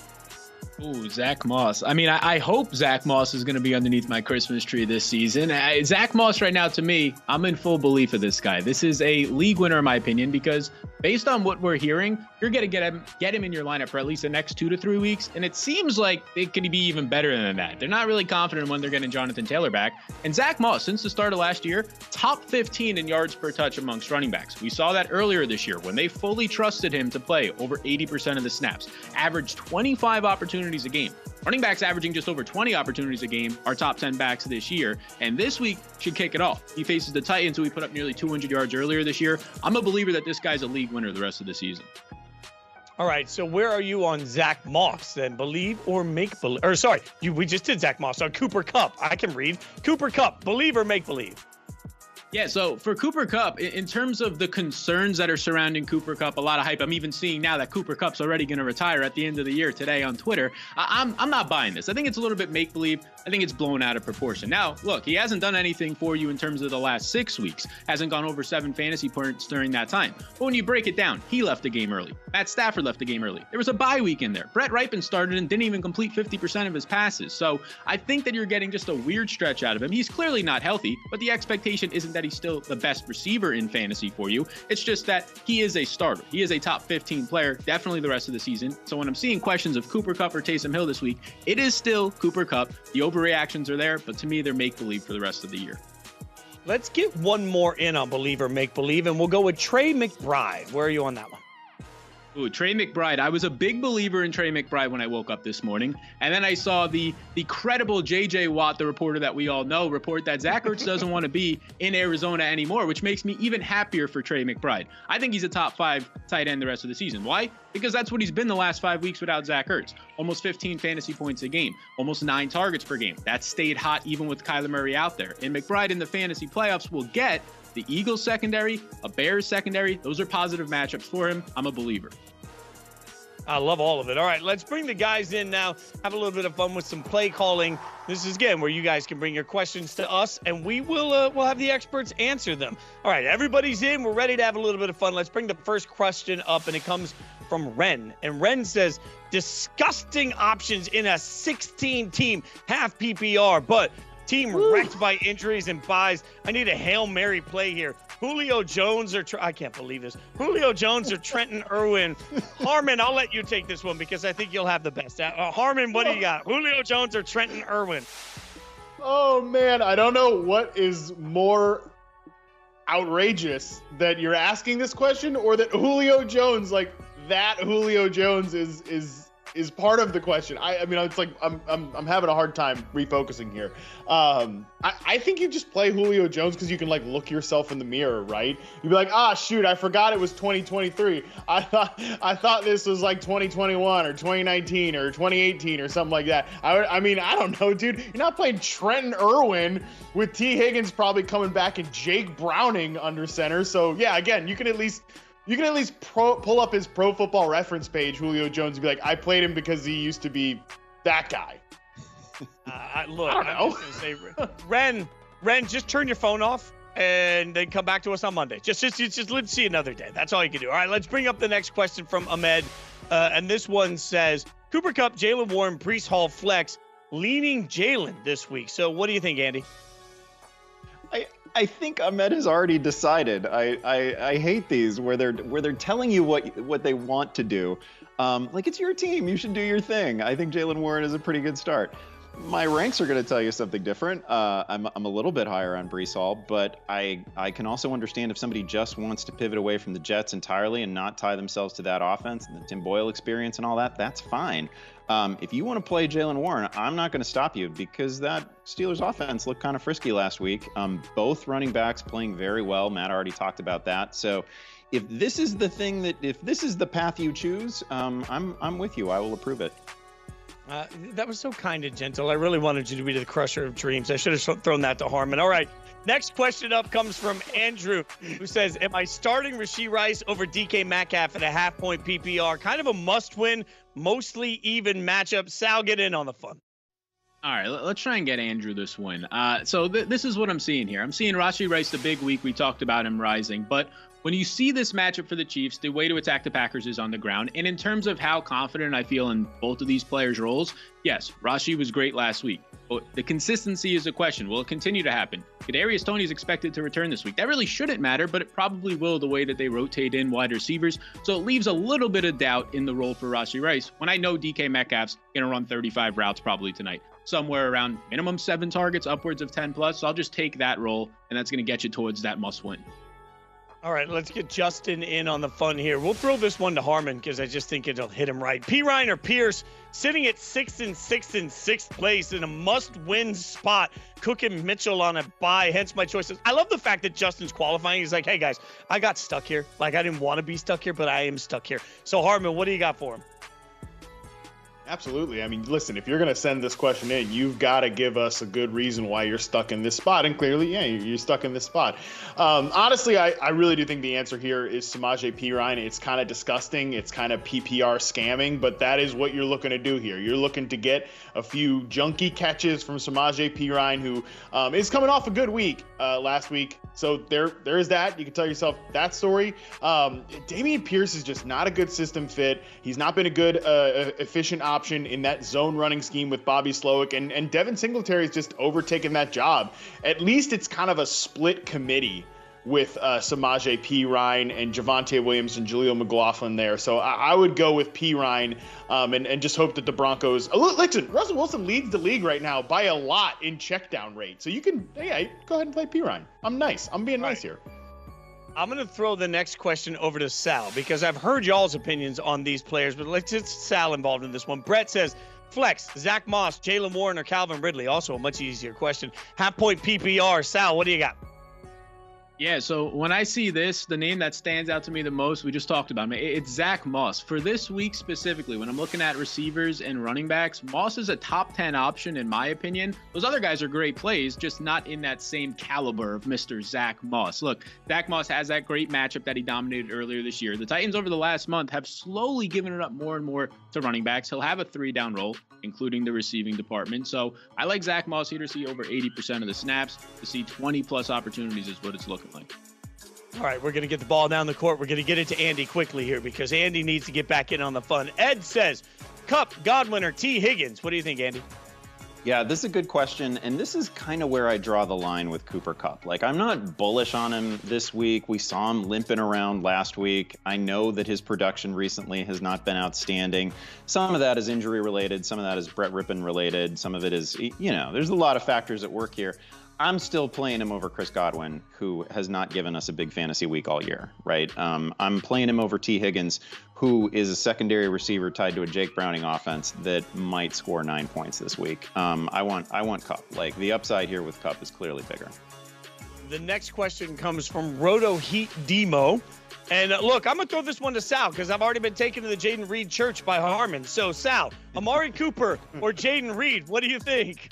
Ooh, Zack Moss. I mean, I hope Zack Moss is going to be underneath my Christmas tree this season. Zack Moss right now, to me, I'm in full belief of this guy. This is a league winner, in my opinion, because based on what we're hearing, you're going to get him in your lineup for at least the next 2 to 3 weeks. And it seems like it could be even better than that. They're not really confident when they're getting Jonathan Taylor back. And Zack Moss, since the start of last year, top 15 in yards per touch amongst running backs. We saw that earlier this year when they fully trusted him to play over 80% of the snaps, averaged 25 opportunities a game. Running backs averaging just over 20 opportunities a game are top 10 backs this year, and this week should kick it off. He faces the Titans, who he put up nearly 200 yards earlier this year. I'm a believer that this guy's a league winner the rest of the season. All right, so where are you on Zack Moss then? Believe or make believe? Or sorry, we just did Zack Moss on Cooper Kupp. I can read. Cooper Kupp, believe or make believe? Yeah, so for Cooper Kupp, in terms of the concerns that are surrounding Cooper Kupp, a lot of hype. I'm even seeing now that Cooper Kupp's already going to retire at the end of the year today on Twitter. I'm not buying this. I think it's a little bit make-believe. I think it's blown out of proportion. Now, look, he hasn't done anything for you in terms of the last 6 weeks. Hasn't gone over 7 fantasy points during that time. But when you break it down, he left the game early. Matt Stafford left the game early. There was a bye week in there. Brett Rypien started and didn't even complete 50% of his passes. So I think that you're getting just a weird stretch out of him. He's clearly not healthy, but the expectation isn't that he's still the best receiver in fantasy for you. It's just that he is a starter. He is a top 15 player, definitely the rest of the season. So when I'm seeing questions of Cooper Kupp or Taysom Hill this week, it is still Cooper Kupp. The overreactions are there, but to me, they're make-believe for the rest of the year. Let's get one more in on believe or make believe, and we'll go with Trey McBride. Where are you on that one? Ooh, Trey McBride. I was a big believer in Trey McBride when I woke up this morning. And then I saw the credible J.J. Watt, the reporter that we all know, report that Zach Ertz doesn't want to be in Arizona anymore, which makes me even happier for Trey McBride. I think he's a top 5 tight end the rest of the season. Why? Because that's what he's been the last 5 weeks without Zach Ertz. Almost 15 fantasy points a game, almost 9 targets per game. That stayed hot even with Kyler Murray out there. And McBride in the fantasy playoffs will get the Eagles secondary, a Bears secondary. Those are positive matchups for him. I'm a believer. I love all of it. All right, let's bring the guys in now. Have a little bit of fun with some play calling. This is, again, where you guys can bring your questions to us, and we'll have the experts answer them. All right, everybody's in. We're ready to have a little bit of fun. Let's bring the first question up, and it comes from Ren. And Ren says, disgusting options in a 16-team half PPR, but Team wrecked by injuries and buys. I need a Hail Mary play here. Julio Jones or I can't believe this. Julio Jones or Trenton Irwin. Harmon, I'll let you take this one because I think you'll have the best. Harmon, what do you got? Julio Jones or Trenton Irwin? Oh, man, I don't know what is more outrageous, that you're asking this question or that Julio Jones, like that Julio Jones is part of the question. I mean, it's like I'm having a hard time refocusing here. I think you just play Julio Jones because you can like look yourself in the mirror, right? You'd be like, shoot, I forgot it was 2023. I thought this was like 2021 or 2019 or 2018 or something like that. I mean, I don't know, dude. You're not playing Trenton Irwin with T. Higgins probably coming back and Jake Browning under center. So yeah, again, you can at least pull up his Pro Football Reference page, Julio Jones, and be like, I played him because he used to be that guy. Look, I don't know. I'm just gonna say, Ren, just turn your phone off and then come back to us on Monday. Just let's see another day. That's all you can do. All right, let's bring up the next question from Ahmed. And this one says, Cooper Kupp, Jalen Warren, Breece Hall flex, leaning Jalen this week. So what do you think, Andy? I think Ahmed has already decided. I hate these where they're telling you what they want to do. Like, it's your team, you should do your thing. I think Jalen Warren is a pretty good start. My ranks are going to tell you something different. I'm a little bit higher on Breece Hall, but I can also understand if somebody just wants to pivot away from the Jets entirely and not tie themselves to that offense and the Tim Boyle experience and all that, that's fine. If you want to play Jalen Warren, I'm not going to stop you because that Steelers offense looked kind of frisky last week. Both running backs playing very well. Matt already talked about that. So if this is the path you choose, I'm with you. I will approve it. That was so kind and gentle. I really wanted you to be the crusher of dreams. I should have thrown that to Harmon. All right. Next question up comes from Andrew, who says, am I starting Rashee Rice over DK Metcalf at a half-point PPR? Kind of a must-win, mostly even matchup. Sal, get in on the fun. All right, let's try and get Andrew this win. So this is what I'm seeing here. I'm seeing Rashee Rice the big week. We talked about him rising. But when you see this matchup for the Chiefs, the way to attack the Packers is on the ground. And in terms of how confident I feel in both of these players' roles, yes, Rashee was great last week. But the consistency is a question. Will it continue to happen? Kadarius Toney is expected to return this week. That really shouldn't matter, but it probably will the way that they rotate in wide receivers. So it leaves a little bit of doubt in the role for Rashee Rice when I know DK Metcalf's going to run 35 routes probably tonight. Somewhere around minimum 7 targets, upwards of 10 plus. So I'll just take that role, and that's going to get you towards that must win. All right, let's get Justin in on the fun here. We'll throw this one to Harmon because I just think it'll hit him right. P. Ryan or Pierce sitting at 6th place in a must-win spot. Cook and Mitchell on a bye, hence my choices. I love the fact that Justin's qualifying. He's like, hey, guys, I got stuck here. Like, I didn't want to be stuck here, but I am stuck here. So, Harmon, what do you got for him? Absolutely. I mean, listen, if you're going to send this question in, you've got to give us a good reason why you're stuck in this spot. And clearly, yeah, you're stuck in this spot. Honestly, I really do think the answer here is Samaje Perine. It's kind of disgusting. It's kind of PPR scamming, but that is what you're looking to do here. You're looking to get a few junky catches from Samaje Perine, who is coming off a good week last week. So there is that. You can tell yourself that story. Dameon Pierce is just not a good system fit. He's not been a good, efficient option in that zone running scheme with Bobby Slowick, and Devin Singletary's just overtaken that job. At least it's kind of a split committee with Samaje Perine and Javonte Williams and Jaleel McLaughlin there. So I would go with Perine and just hope that the Broncos. Listen, Russell Wilson leads the league right now by a lot in check down rate. So you can, go ahead and play Perine. I'm nice. I'm being nice here. I'm going to throw the next question over to Sal because I've heard y'all's opinions on these players, but let's get Sal involved in this one. Brett says, flex, Zack Moss, Jalen Warren, or Calvin Ridley. Also a much easier question. Half-point PPR. Sal, what do you got? Yeah, so when I see this, the name that stands out to me the most, we just talked about him, it's Zack Moss. For this week specifically, when I'm looking at receivers and running backs, Moss is a top 10 option in my opinion. Those other guys are great plays, just not in that same caliber of Mr. Zack Moss. Look, Zack Moss has that great matchup that he dominated earlier this year. The Titans over the last month have slowly given it up more and more to running backs. He'll have a 3-down role, including the receiving department. So I like Zack Moss here to see over 80% of the snaps, to see 20-plus opportunities is what it's looking like. All right, we're going to get the ball down the court. We're going to get it to Andy quickly here because Andy needs to get back in on the fun. Ed says, Kupp, Godwin, or T. Higgins. What do you think, Andy? Yeah, this is a good question, and this is kind of where I draw the line with Cooper Kupp. Like, I'm not bullish on him this week. We saw him limping around last week. I know that his production recently has not been outstanding. Some of that is injury related. Some of that is Brett Rippon related. Some of it is, there's a lot of factors at work here. I'm still playing him over Chris Godwin, who has not given us a big fantasy week all year, right? I'm playing him over T. Higgins, who is a secondary receiver tied to a Jake Browning offense that might score 9 points this week. I want Kupp. Like, the upside here with Kupp is clearly bigger. The next question comes from Roto Heat Demo. And look, I'm going to throw this one to Sal because I've already been taken to the Jaden Reed church by Harmon. So, Sal, Amari Cooper or Jaden Reed, what do you think?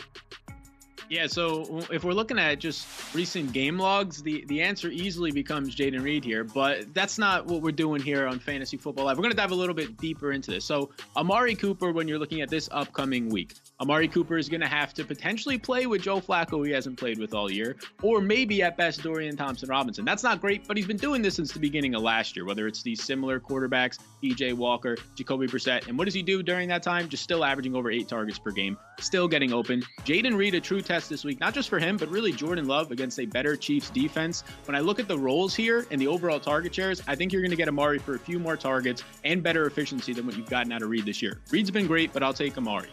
Yeah, so if we're looking at just recent game logs, the answer easily becomes Jaden Reed here, but that's not what we're doing here on Fantasy Football Live. We're going to dive a little bit deeper into this. So Amari Cooper, when you're looking at this upcoming week, Amari Cooper is going to have to potentially play with Joe Flacco, who he hasn't played with all year, or maybe at best Dorian Thompson-Robinson. That's not great, but he's been doing this since the beginning of last year, whether it's these similar quarterbacks, DJ Walker, Jacoby Brissett. And what does he do during that time? Just still averaging over 8 targets per game, still getting open. Jaden Reed, a true test this week, not just for him, but really Jordan Love against a better Chiefs defense. When I look at the roles here and the overall target shares, I think you're going to get Amari for a few more targets and better efficiency than what you've gotten out of Reed this year. Reed's been great, but I'll take Amari.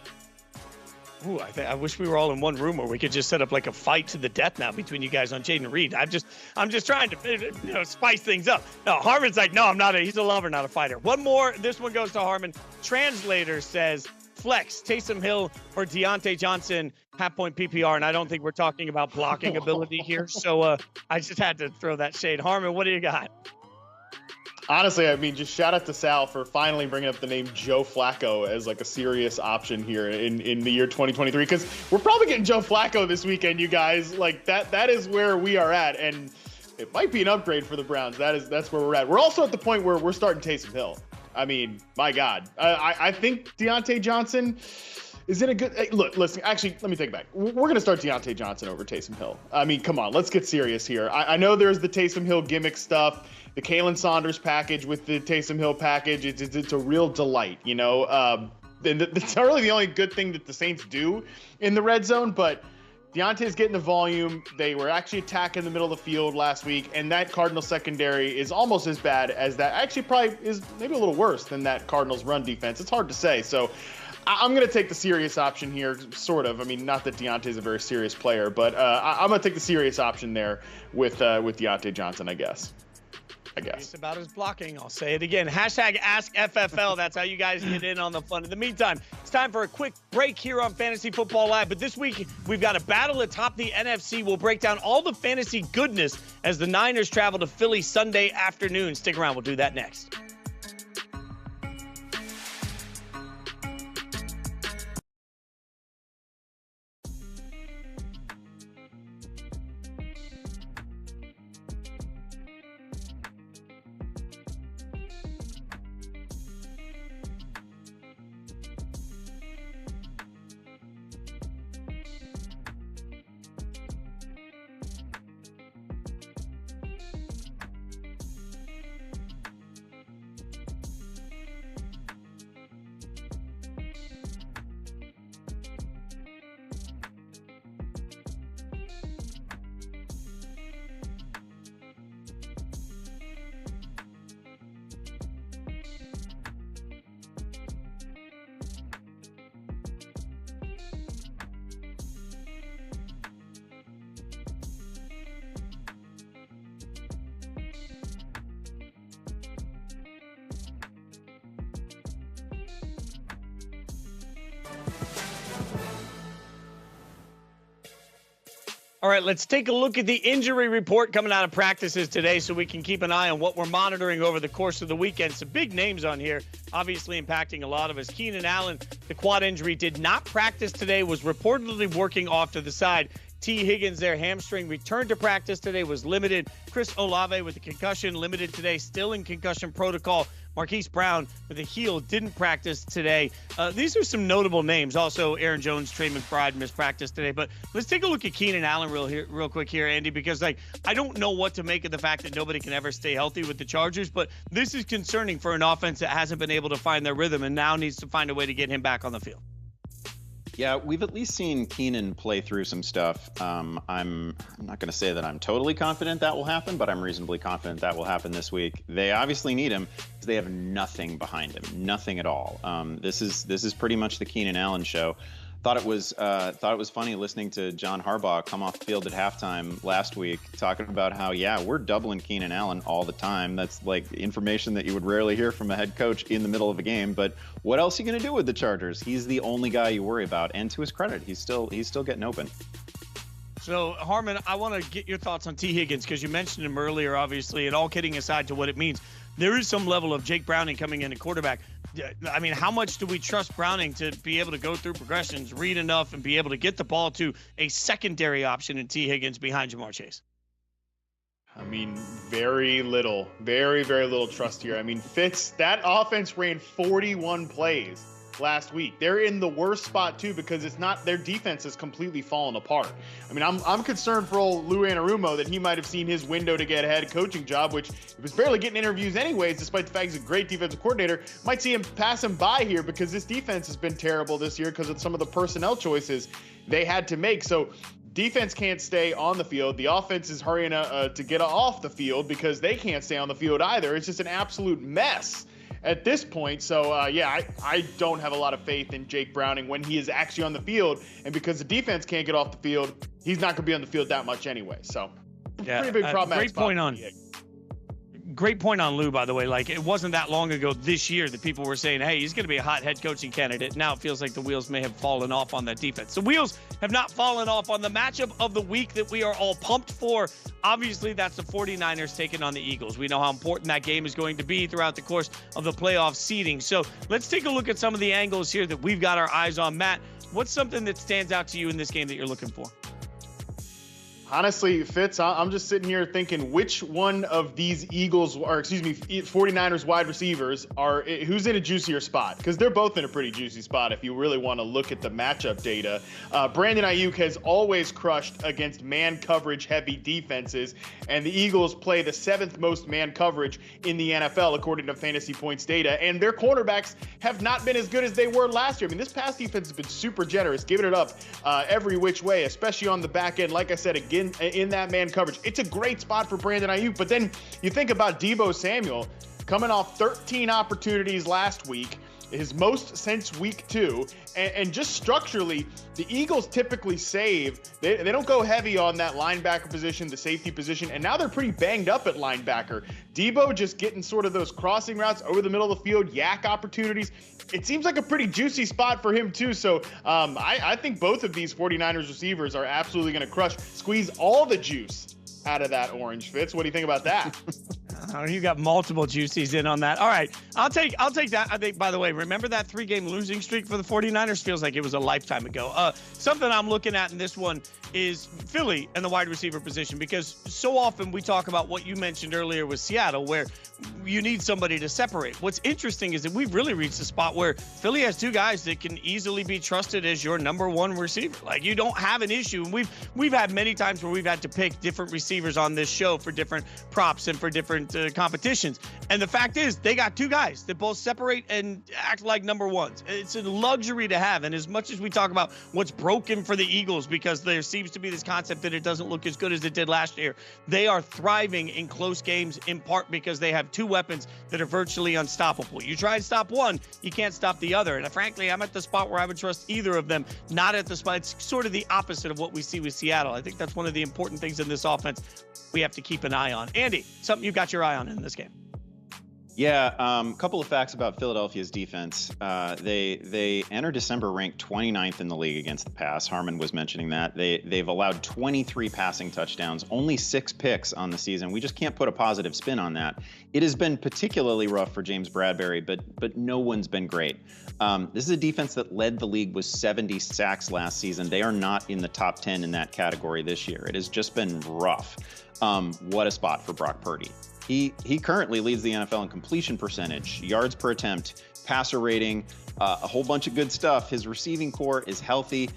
Ooh, I wish we were all in one room where we could just set up like a fight to the death now between you guys on Jaden Reed. I'm just trying to spice things up. No, Harmon's like, no, I'm not. He's a lover, not a fighter. One more. This one goes to Harmon. Translator says, flex, Taysom Hill or Deontay Johnson, half-point PPR, and I don't think we're talking about blocking ability here. So I just had to throw that shade. Harmon, what do you got? Honestly, I mean, just shout out to Sal for finally bringing up the name Joe Flacco as like a serious option here in the year 2023, because we're probably getting Joe Flacco this weekend, you guys. Like that is where we are at, and it might be an upgrade for the Browns. That's where we're at. We're also at the point where we're starting Taysom Hill. I mean, my God, I think Deontay Johnson is in a good look. Listen, actually, let me take it back. We're going to start Deontay Johnson over Taysom Hill. I mean, come on, let's get serious here. I know there's the Taysom Hill gimmick stuff, the Kalen Saunders package with the Taysom Hill package. It's a real delight, you know. It's not really the only good thing that the Saints do in the red zone, but Deontay's getting the volume. They were actually attacking the middle of the field last week, and that Cardinals secondary is almost as bad as that. Actually, probably is maybe a little worse than that Cardinals run defense. It's hard to say. So I'm going to take the serious option here, sort of. I mean, not that Deontay's a very serious player, but I'm going to take the serious option there with Deontay Johnson, I guess. It's about his blocking. I'll say it again. Hashtag AskFFL. That's how you guys get in on the fun. In the meantime, it's time for a quick break here on Fantasy Football Live. But this week, we've got a battle atop the NFC. We'll break down all the fantasy goodness as the Niners travel to Philly Sunday afternoon. Stick around. We'll do that next. All right, let's take a look at the injury report coming out of practices today so we can keep an eye on what we're monitoring over the course of the weekend. Some big names on here, obviously impacting a lot of us. Keenan Allen, the quad injury, did not practice today, was reportedly working off to the side. T. Higgins, their hamstring, returned to practice today, was limited. Chris Olave with a concussion, limited today, still in concussion protocol. Marquise Brown with a heel, didn't practice today. These are some notable names. Also, Aaron Jones, Trey McBride missed practice today. But let's take a look at Keenan Allen real quick here, Andy, because I don't know what to make of the fact that nobody can ever stay healthy with the Chargers. But this is concerning for an offense that hasn't been able to find their rhythm and now needs to find a way to get him back on the field. Yeah, we've at least seen Keenan play through some stuff. I'm not going to say that I'm totally confident that will happen, but I'm reasonably confident that will happen this week. They obviously need him because they have nothing behind him, nothing at all. This is pretty much the Keenan Allen show. Thought it was funny listening to John Harbaugh come off the field at halftime last week talking about how, yeah, we're doubling Keenan Allen all the time. That's like information that you would rarely hear from a head coach in the middle of a game. But what else are you going to do with the Chargers? He's the only guy you worry about. And to his credit, he's still getting open. So, Harmon, I want to get your thoughts on T. Higgins because you mentioned him earlier, obviously, and all kidding aside to what it means. There is some level of Jake Browning coming in at quarterback. I mean, how much do we trust Browning to be able to go through progressions, read enough, and be able to get the ball to a secondary option in T. Higgins behind Jamar Chase? I mean, very little, very, very little trust here. I mean, Fitz, that offense ran 41 plays last week. They're in the worst spot too because it's not their defense has completely fallen apart. I mean, I'm concerned for old Lou Anarumo that he might have seen his window to get a head coaching job, which he was barely getting interviews anyways, despite the fact he's a great defensive coordinator. Might see him pass him by here because this defense has been terrible this year because of some of the personnel choices they had to make. So defense can't stay on the field. The offense is hurrying to get off the field because they can't stay on the field either. It's just an absolute mess at this point. So, I don't have a lot of faith in Jake Browning when he is actually on the field. And because the defense can't get off the field, he's not going to be on the field that much anyway. So, pretty big problem. Great point on Lou, by the way. Like, it wasn't that long ago this year that people were saying, hey, he's going to be a hot head coaching candidate. Now it feels like the wheels may have fallen off on that defense. The wheels have not fallen off on the matchup of the week that we are all pumped for. Obviously, that's the 49ers taking on the Eagles. We know how important that game is going to be throughout the course of the playoff seeding. So let's take a look at some of the angles here that we've got our eyes on. Matt, what's something that stands out to you in this game that you're looking for? Honestly, Fitz, I'm just sitting here thinking which one of these 49ers wide receivers who's in a juicier spot? Because they're both in a pretty juicy spot if you really want to look at the matchup data. Brandon Ayuk has always crushed against man coverage heavy defenses, and the Eagles play the 7th most man coverage in the NFL according to Fantasy Points data, and their cornerbacks have not been as good as they were last year. I mean, this pass defense has been super generous, giving it up every which way, especially on the back end. Like I said, again, in that man coverage. It's a great spot for Brandon Ayuk, but then you think about Deebo Samuel coming off 13 opportunities last week, his most since week 2, and just structurally, the Eagles typically save. They don't go heavy on that linebacker position, the safety position, and now they're pretty banged up at linebacker. Deebo just getting sort of those crossing routes over the middle of the field, yak opportunities. It seems like a pretty juicy spot for him too. So I think both of these 49ers receivers are absolutely going to squeeze all the juice out of that orange. Fitz, what do you think about that? Oh, you got multiple juicies in on that. All right, I'll take that. I think, by the way, remember that 3-game losing streak for the 49ers? Feels like it was a lifetime ago. Something I'm looking at in this one is Philly and the wide receiver position, because so often we talk about what you mentioned earlier with Seattle, where you need somebody to separate. What's interesting is that we've really reached a spot where Philly has 2 guys that can easily be trusted as your number 1 receiver. Like, you don't have an issue. And we've had many times where we've had to pick different receivers on this show for different props and for different competitions. And the fact is, they got 2 guys that both separate and act like number 1s. It's a luxury to have. And as much as we talk about what's broken for the Eagles, because there seems to be this concept that it doesn't look as good as it did last year, they are thriving in close games in part because they have 2 weapons that are virtually unstoppable. You try and stop one, you can't stop the other. And frankly, I'm at the spot where I would trust either of them, not at the spot. It's sort of the opposite of what we see with Seattle. I think that's one of the important things in this offense we have to keep an eye on. Andy, something you got your eye on in this game? Yeah, a couple of facts about Philadelphia's defense. They enter December ranked 29th in the league against the pass. Harmon was mentioning that. They've allowed 23 passing touchdowns, only 6 picks on the season. We just can't put a positive spin on that. It has been particularly rough for James Bradbury, but no one's been great. This is a defense that led the league with 70 sacks last season. They are not in the top 10 in that category this year. It has just been rough. What a spot for Brock Purdy. He currently leads the NFL in completion percentage, yards per attempt, passer rating, a whole bunch of good stuff. His receiving core is healthy.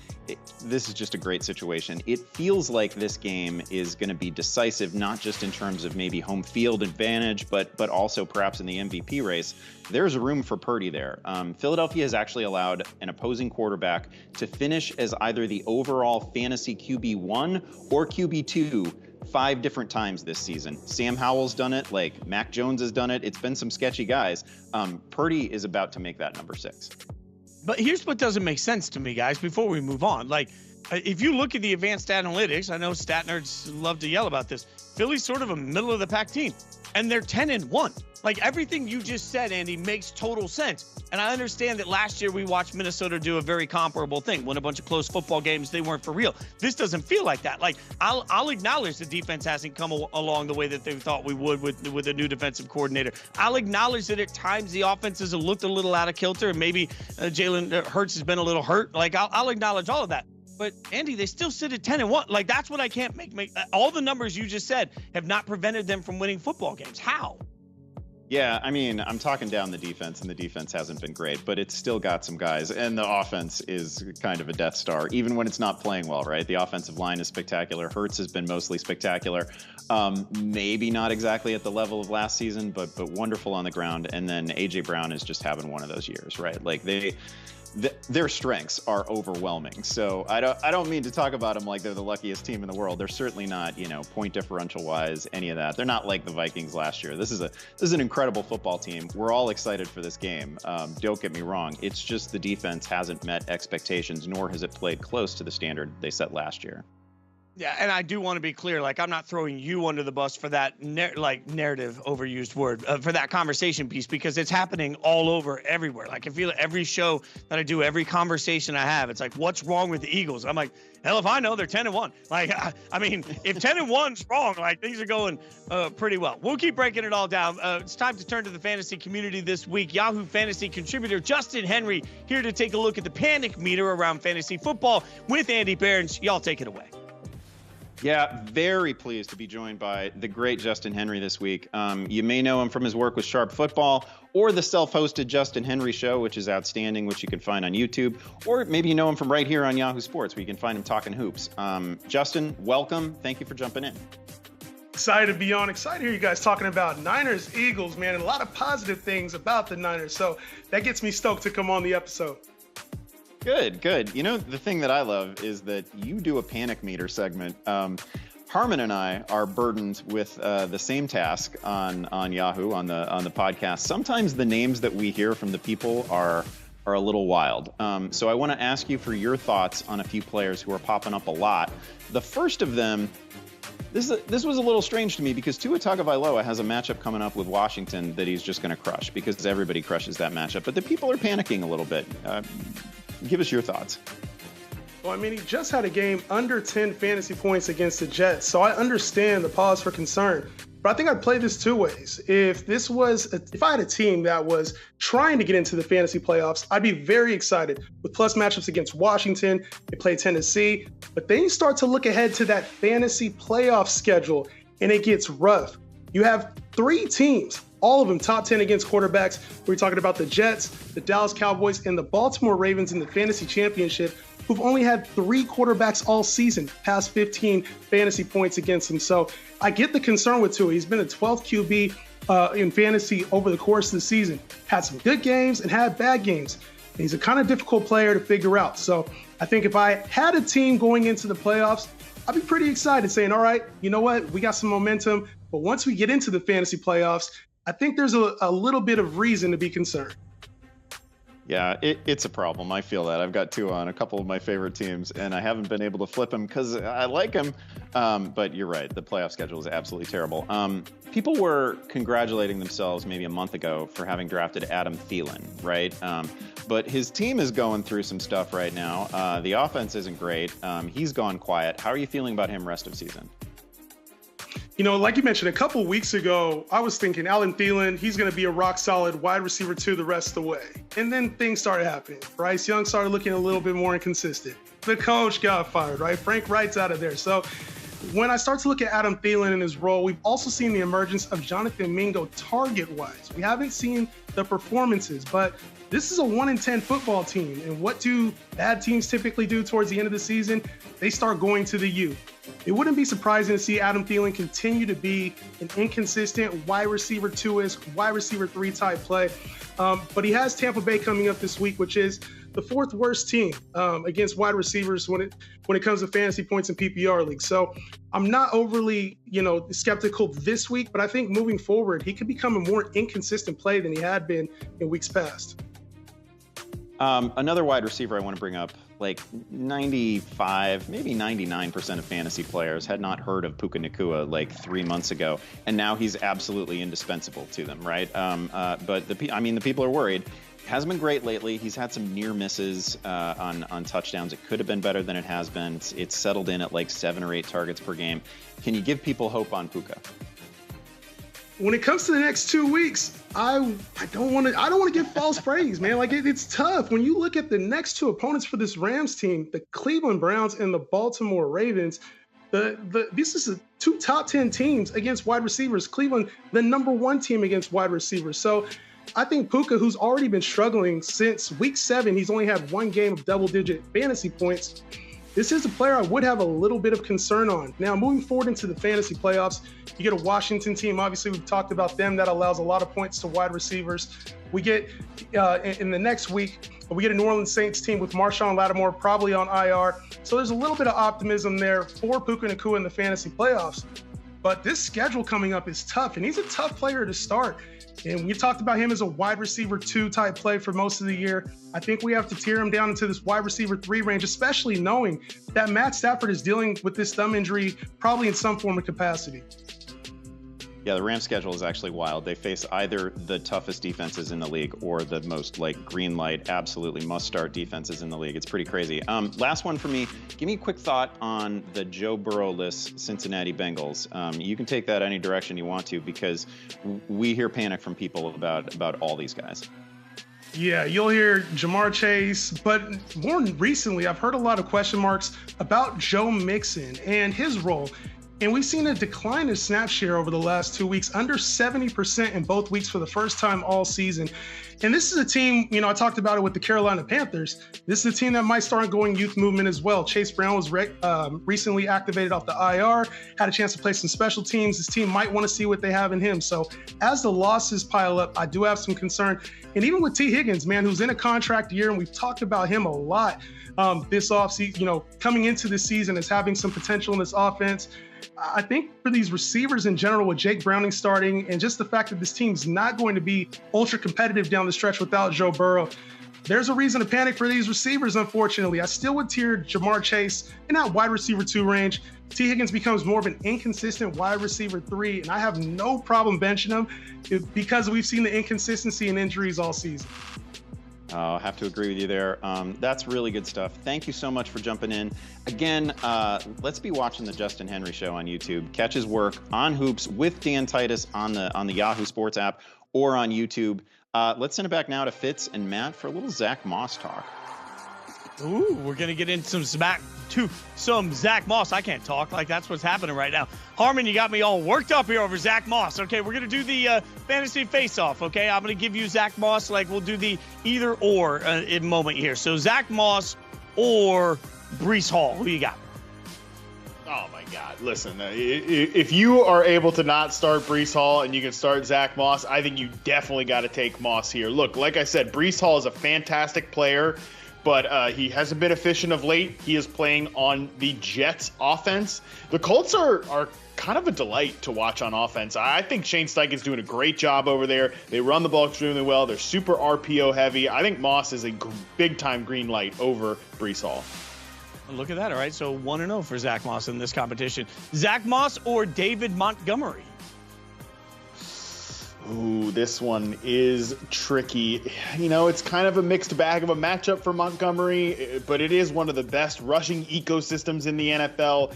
this is just a great situation. It feels like this game is going to be decisive, not just in terms of maybe home field advantage, but also perhaps in the MVP race. There's room for Purdy there. Philadelphia has actually allowed an opposing quarterback to finish as either the overall fantasy QB1 or QB2 5 different times this season. Sam Howell's done it, like Mac Jones has done it. It's been some sketchy guys. Purdy is about to make that number 6. But here's what doesn't make sense to me, guys, before we move on. Like, if you look at the advanced analytics, I know stat nerds love to yell about this. Philly's sort of a middle-of-the-pack team, and they're 10-1. Like, everything you just said, Andy, makes total sense. And I understand that last year we watched Minnesota do a very comparable thing, win a bunch of close football games. They weren't for real. This doesn't feel like that. Like, I'll acknowledge the defense hasn't come along the way that they thought we would with a new defensive coordinator. I'll acknowledge that at times the offenses have looked a little out of kilter, and maybe Jalen Hurts has been a little hurt. Like, I'll acknowledge all of that. But Andy, they still sit at 10-1. Like, that's what I can't make. All the numbers you just said have not prevented them from winning football games. How? Yeah, I mean, I'm talking down the defense, and the defense hasn't been great, but it's still got some guys, and the offense is kind of a Death Star, even when it's not playing well, right? The offensive line is spectacular. Hurts has been mostly spectacular. Maybe not exactly at the level of last season, but wonderful on the ground. And then A.J. Brown is just having one of those years, right? Like, their strengths are overwhelming. So I don't mean to talk about them like they're the luckiest team in the world. They're certainly not, point differential wise, any of that. They're not like the Vikings last year. This is an incredible football team. We're all excited for this game. Don't get me wrong. It's just the defense hasn't met expectations, nor has it played close to the standard they set last year. Yeah, and I do want to be clear, like, I'm not throwing you under the bus for that narrative, overused word, for that conversation piece, because it's happening all over, everywhere. Like, I feel every show that I do, every conversation I have, it's like, what's wrong with the Eagles? I'm like, hell if I know, they're 10-1. Like, I mean, if 10-1's wrong, like, things are going pretty well. We'll keep breaking it all down. It's time to turn to the fantasy community this week. Yahoo Fantasy contributor Justin Henry here to take a look at the panic meter around fantasy football with Andy Behrens. Y'all take it away. Yeah, very pleased to be joined by the great Justin Henry this week. You may know him from his work with Sharp Football or the self-hosted Justin Henry Show, which is outstanding, which you can find on YouTube. Or maybe you know him from right here on Yahoo Sports, where you can find him talking hoops. Justin, welcome. Thank you for jumping in. Excited to be on. Excited to hear you guys talking about Niners, Eagles, man, and a lot of positive things about the Niners. So that gets me stoked to come on the episode. Good. The thing that I love is that you do a panic meter segment. Harmon and I are burdened with the same task on Yahoo, on the podcast. Sometimes the names that we hear from the people are a little wild. So I want to ask you for your thoughts on a few players who are popping up a lot. The first of them, this was a little strange to me because Tua Tagovailoa has a matchup coming up with Washington that he's just going to crush because everybody crushes that matchup. But the people are panicking a little bit. Give us your thoughts. Well, I mean, he just had a game under 10 fantasy points against the Jets, so I understand the pause for concern. But I think I'd play this two ways. If I had a team that was trying to get into the fantasy playoffs, I'd be very excited with plus matchups against Washington. They play Tennessee, but then you start to look ahead to that fantasy playoff schedule, and it gets rough. You have 3 teams, all of them top 10 against quarterbacks. We're talking about the Jets, the Dallas Cowboys, and the Baltimore Ravens in the fantasy championship, who've only had 3 quarterbacks all season, past 15 fantasy points against them. So I get the concern with Tua. He's been the 12th QB in fantasy over the course of the season. Had some good games and had bad games. And he's a kind of difficult player to figure out. So I think if I had a team going into the playoffs, I'd be pretty excited saying, all right, you know what? We got some momentum. But once we get into the fantasy playoffs, I think there's a little bit of reason to be concerned. Yeah, it's a problem. I feel that. I've got Tua on a couple of my favorite teams, and I haven't been able to flip him because I like him. But you're right. The playoff schedule is absolutely terrible. People were congratulating themselves maybe a month ago for having drafted Adam Thielen, right? But his team is going through some stuff right now. The offense isn't great. He's gone quiet. How are you feeling about him rest of season? You know, like you mentioned, a couple weeks ago, I was thinking Adam Thielen, he's going to be a rock-solid wide receiver 2 the rest of the way. And then things started happening. Bryce Young started looking a little bit more inconsistent. The coach got fired, right? Frank Wright's out of there. So when I start to look at Adam Thielen and his role, we've also seen the emergence of Jonathan Mingo target-wise. We haven't seen the performances, but this is a 1-10 football team. And what do bad teams typically do towards the end of the season? They start going to the U. It wouldn't be surprising to see Adam Thielen continue to be an inconsistent wide receiver 2-ish, wide receiver 3 type play. But he has Tampa Bay coming up this week, which is the 4th worst team against wide receivers when it comes to fantasy points in PPR leagues. So I'm not overly, skeptical this week, but I think moving forward, he could become a more inconsistent play than he had been in weeks past. Another wide receiver I want to bring up, like 95, maybe 99% of fantasy players had not heard of Puka Nacua like 3 months ago, and now he's absolutely indispensable to them, right? But the people are worried. Hasn't been great lately. He's had some near misses on touchdowns. It could have been better than it has been. It's settled in at like 7 or 8 targets per game. Can you give people hope on Puka? When it comes to the next 2 weeks, I don't want to give false praise, man. Like it's tough when you look at the next 2 opponents for this Rams team, the Cleveland Browns and the Baltimore Ravens. This is 2 top 10 teams against wide receivers. Cleveland, the number 1 team against wide receivers. So I think Puka, who's already been struggling since week 7, he's only had 1 game of double-digit fantasy points. This is a player I would have a little bit of concern on. Now, moving forward into the fantasy playoffs, you get a Washington team. Obviously, we've talked about them. That allows a lot of points to wide receivers. We get, in the next week, we get a New Orleans Saints team with Marshawn Lattimore probably on IR. So there's a little bit of optimism there for Puka Nacua in the fantasy playoffs. But this schedule coming up is tough, and he's a tough player to start. And we talked about him as a wide receiver 2 type play for most of the year. I think we have to tear him down into this wide receiver 3 range, especially knowing that Matt Stafford is dealing with this thumb injury probably in some form of capacity. Yeah, the Rams schedule is actually wild. They face either the toughest defenses in the league or the most green light, absolutely must-start defenses in the league. It's pretty crazy. Last one for me. Give me a quick thought on the Joe Burrow-less Cincinnati Bengals. You can take that any direction you want to because we hear panic from people about all these guys. Yeah, you'll hear Jamar Chase, but more recently, I've heard a lot of question marks about Joe Mixon and his role. And we've seen a decline in snap share over the last 2 weeks, under 70% in both weeks for the first time all season. And this is a team, I talked about it with the Carolina Panthers. This is a team that might start going youth movement as well. Chase Brown was recently activated off the IR, had a chance to play some special teams. This team might want to see what they have in him. So as the losses pile up, I do have some concern. And even with T. Higgins, man, who's in a contract year, and we've talked about him a lot this offseason, coming into this season as having some potential in this offense. I think for these receivers in general, with Jake Browning starting and just the fact that this team's not going to be ultra competitive down the stretch without Joe Burrow, there's a reason to panic for these receivers, unfortunately. I still would tier Jamar Chase in that wide receiver 2 range. T. Higgins becomes more of an inconsistent wide receiver 3, and I have no problem benching him because we've seen the inconsistency and injuries all season. I'll have to agree with you there. That's really good stuff. Thank you so much for jumping in. Again, let's be watching the Justin Henry Show on YouTube. Catch his work on Hoops with Dan Titus on the Yahoo Sports app or on YouTube. Let's send it back now to Fitz and Matt for a little Zack Moss talk. Ooh, we're going to get into some Zack Moss. I can't talk. That's what's happening right now. Harmon, you got me all worked up here over Zack Moss. Okay, we're going to do the fantasy face-off, okay? I'm going to give you Zack Moss. We'll do the either-or in a moment here. So Zack Moss or Breece Hall. Who you got? Oh, my God. Listen, if you are able to not start Breece Hall and you can start Zack Moss, I think you definitely got to take Moss here. Look, like I said, Breece Hall is a fantastic player, but he hasn't been efficient of late. He is playing on the Jets offense. The Colts are kind of a delight to watch on offense. I think Shane Steichen's doing a great job over there. They run the ball extremely well. They're super RPO heavy. I think Moss is a big-time green light over Breece Hall. Look at that. All right, so 1-0 for Zack Moss in this competition. Zack Moss or David Montgomery? Ooh, this one is tricky. You know, it's kind of a mixed bag of a matchup for Montgomery, but it is one of the best rushing ecosystems in the NFL.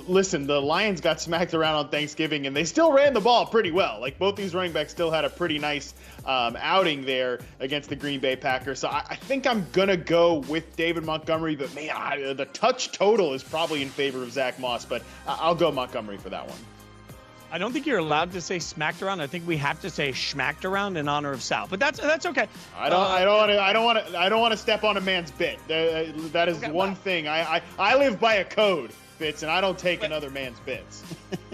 Listen, the Lions got smacked around on Thanksgiving, and they still ran the ball pretty well. Like, both these running backs still had a pretty nice outing there against the Green Bay Packers. So I think I'm going to go with David Montgomery, but man, the touch total is probably in favor of Zack Moss, but I'll go Montgomery for that one. I don't think you're allowed to say smacked around. I think we have to say schmacked around in honor of Sal. But that's okay. I don't want to step on a man's bit. That is one thing. I live by a code, Fitz, and I don't take another man's bits.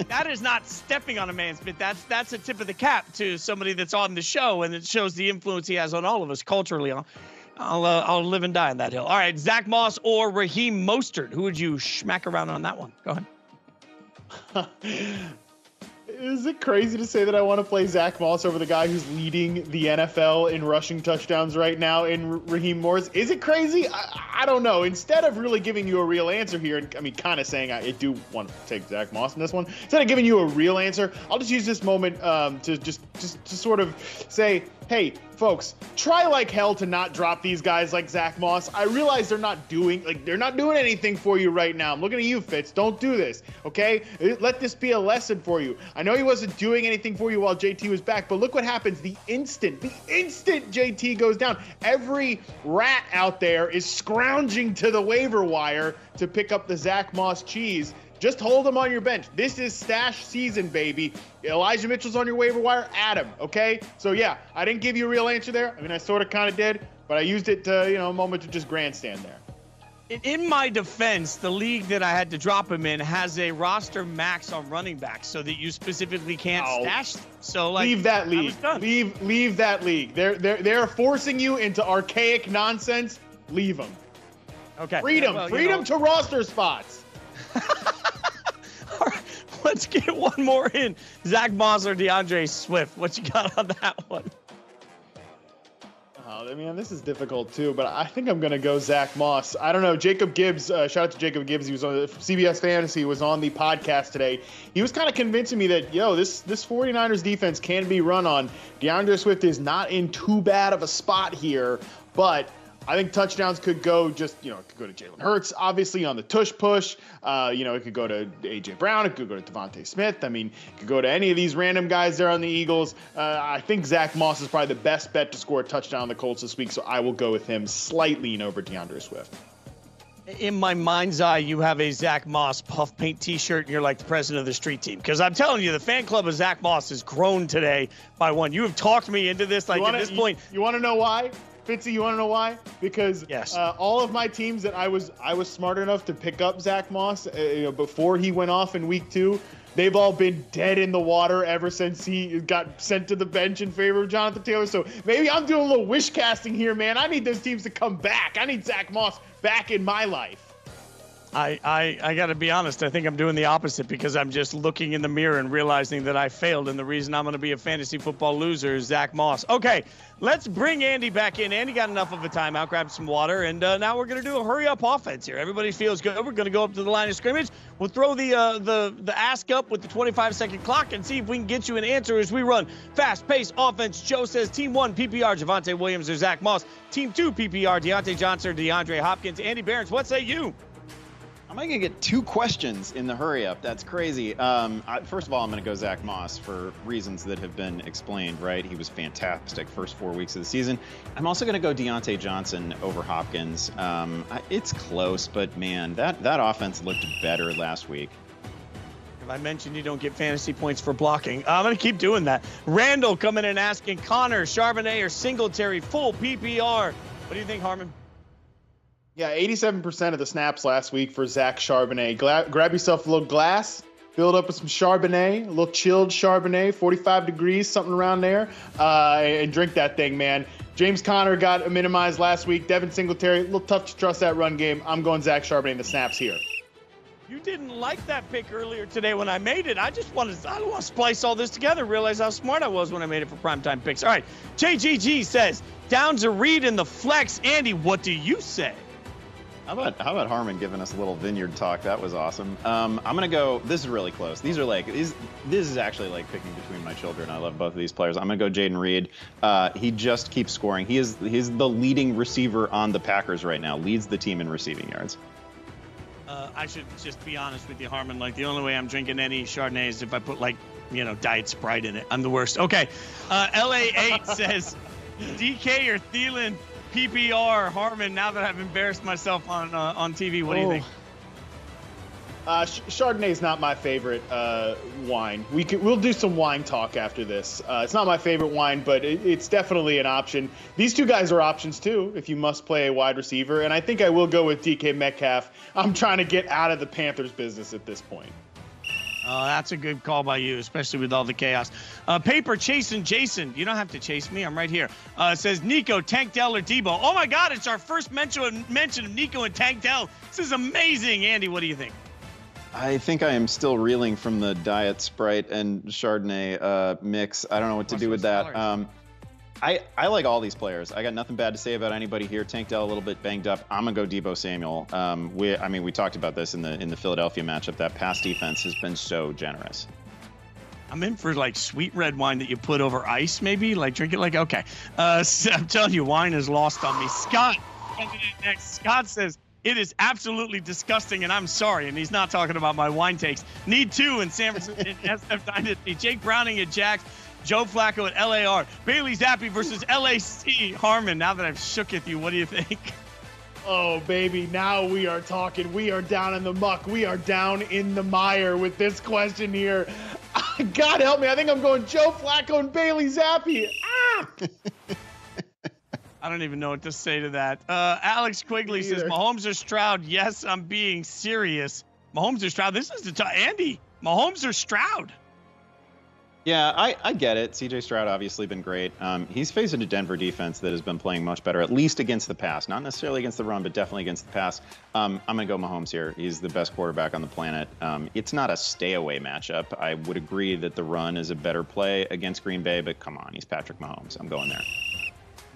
That is not stepping on a man's bit. That's a tip of the cap to somebody that's on the show, and it shows the influence he has on all of us culturally. I'll live and die on that hill. All right, Zack Moss or Raheem Mostert. Who would you schmack around on that one? Go ahead. Is it crazy to say that I want to play Zack Moss over the guy who's leading the NFL in rushing touchdowns right now in Raheem Morris? Is it crazy? I don't know. Instead of really giving you a real answer here, I mean, kind of saying I do want to take Zack Moss in this one, instead of giving you a real answer, I'll just use this moment to just sort of say, hey, folks, try like hell to not drop these guys like Zack Moss. I realize they're not doing anything for you right now. I'm looking at you, Fitz. Don't do this, okay? Let this be a lesson for you. I know he wasn't doing anything for you while JT was back, but look what happens the instant JT goes down. Every rat out there is scrounging to the waiver wire to pick up the Zack Moss cheese. Just hold him on your bench. This is stash season, baby. Elijah Mitchell's on your waiver wire. Add him, okay? So, yeah, I didn't give you a real answer there. I mean, I sort of kind of did, but I used it to, a moment to just grandstand there. In my defense, the league that I had to drop him in has a roster max on running backs so that you specifically can't stash them. So, leave that league. Leave that league. They're forcing you into archaic nonsense. Leave them. Okay. Freedom to roster spots. All right, let's get one more in. Zack Moss or DeAndre Swift. What you got on that one? Oh, man, this is difficult too, but I think I'm going to go Zack Moss. I don't know. Jacob Gibbs, shout out to Jacob Gibbs. He was on CBS Fantasy, was on the podcast today. He was kind of convincing me that, this 49ers defense can be run on. DeAndre Swift is not in too bad of a spot here, but I think touchdowns could go it could go to Jalen Hurts, obviously, on the tush push. It could go to A.J. Brown. It could go to Devontae Smith. I mean, it could go to any of these random guys there on the Eagles. I think Zack Moss is probably the best bet to score a touchdown on the Colts this week, so I will go with him slightly over DeAndre Swift. In my mind's eye, you have a Zack Moss puff paint T-shirt, and you're like the president of the street team. Because I'm telling you, the fan club of Zack Moss has grown today by one. You have talked me into this. At this point, you want to know why? Fitzy, you want to know why? Because yes. All of my teams that I was smart enough to pick up Zack Moss before he went off in week 2, they've all been dead in the water ever since he got sent to the bench in favor of Jonathan Taylor. So maybe I'm doing a little wish casting here, man. I need those teams to come back. I need Zack Moss back in my life. I got to be honest. I think I'm doing the opposite because I'm just looking in the mirror and realizing that I failed. And the reason I'm going to be a fantasy football loser is Zack Moss. Okay, let's bring Andy back in. Andy got enough of a timeout, grabbed some water, and now we're going to do a hurry-up offense here. Everybody feels good. We're going to go up to the line of scrimmage. We'll throw the ask up with the 25-second clock and see if we can get you an answer as we run fast-paced offense. Joe says Team 1, PPR, Javonte Williams or Zack Moss. Team 2, PPR, Deontay Johnson or DeAndre Hopkins. Andy Behrens, what say you? I'm going to get 2 questions in the hurry up. That's crazy. First of all, I'm going to go Zack Moss for reasons that have been explained, right? He was fantastic first 4 weeks of the season. I'm also going to go Deontay Johnson over Hopkins. It's close, but man, that offense looked better last week. If I mentioned you don't get fantasy points for blocking, I'm going to keep doing that. Randall coming in asking Connor, Charbonnet, or Singletary, full PPR. What do you think, Harmon? Yeah, 87% of the snaps last week for Zach Charbonnet. Grab yourself a little glass, fill it up with some Charbonnet, a little chilled Charbonnet, 45 degrees, something around there, and drink that thing, man. James Conner got minimized last week. Devin Singletary, a little tough to trust that run game. I'm going Zach Charbonnet in the snaps here. You didn't like that pick earlier today when I made it. I don't want to splice all this together, realize how smart I was when I made it for primetime picks. All right, JGG says, Downs a read in the flex. Andy, what do you say? How about Harmon giving us a little vineyard talk? That was awesome. I'm gonna go. This is really close. This is actually like picking between my children. I love both of these players. I'm gonna go Jaden Reed. He just keeps scoring. He's the leading receiver on the Packers right now. Leads the team in receiving yards. I should just be honest with you, Harmon. Like, the only way I'm drinking any Chardonnay is if I put, like, Diet Sprite in it. I'm the worst. Okay. LA8 says, DK or Thielen, PPR. Harmon, now that I've embarrassed myself on TV, what do you think? Chardonnay is not my favorite wine. We'll do some wine talk after this. It's not my favorite wine, but it's definitely an option. These two guys are options too if you must play a wide receiver, and I think I will go with DK Metcalf. I'm trying to get out of the Panthers business at this point. That's a good call by you, especially with all the chaos. Paper chasing Jason. You don't have to chase me. I'm right here. Says Nico, Tank Dell, or Debo. Oh my God, it's our first mention of Nico and Tank Dell. This is amazing. Andy, what do you think? I think I am still reeling from the Diet Sprite and Chardonnay mix. I don't know what to do with that. I like all these players. I got nothing bad to say about anybody here. Tank Dell a little bit banged up. I'm gonna go Deebo Samuel. We talked about this in the Philadelphia matchup. That pass defense has been so generous. I'm in for like sweet red wine that you put over ice, maybe. Like drink it like okay. I'm telling you, wine is lost on me. Scott coming in next. Scott says, it is absolutely disgusting, and I'm sorry. And he's not talking about my wine takes. Need 2 in San Francisco in SF Dynasty. Jake Browning at Jax. Joe Flacco at LAR. Bailey Zappi versus LAC. Harmon, now that I've shook with you, what do you think? Oh, baby, now we are talking. We are down in the muck. We are down in the mire with this question here. God help me. I think I'm going Joe Flacco and Bailey Zappi. I don't even know what to say to that. Alex Quigley says, Mahomes or Stroud? Yes, I'm being serious. Mahomes or Stroud? This is Andy. Mahomes or Stroud? Yeah, I get it. CJ Stroud obviously been great. He's facing a Denver defense that has been playing much better, at least against the pass. Not necessarily against the run, but definitely against the pass. I'm going to go Mahomes here. He's the best quarterback on the planet. It's not a stay-away matchup. I would agree that the run is a better play against Green Bay, but come on, he's Patrick Mahomes. I'm going there.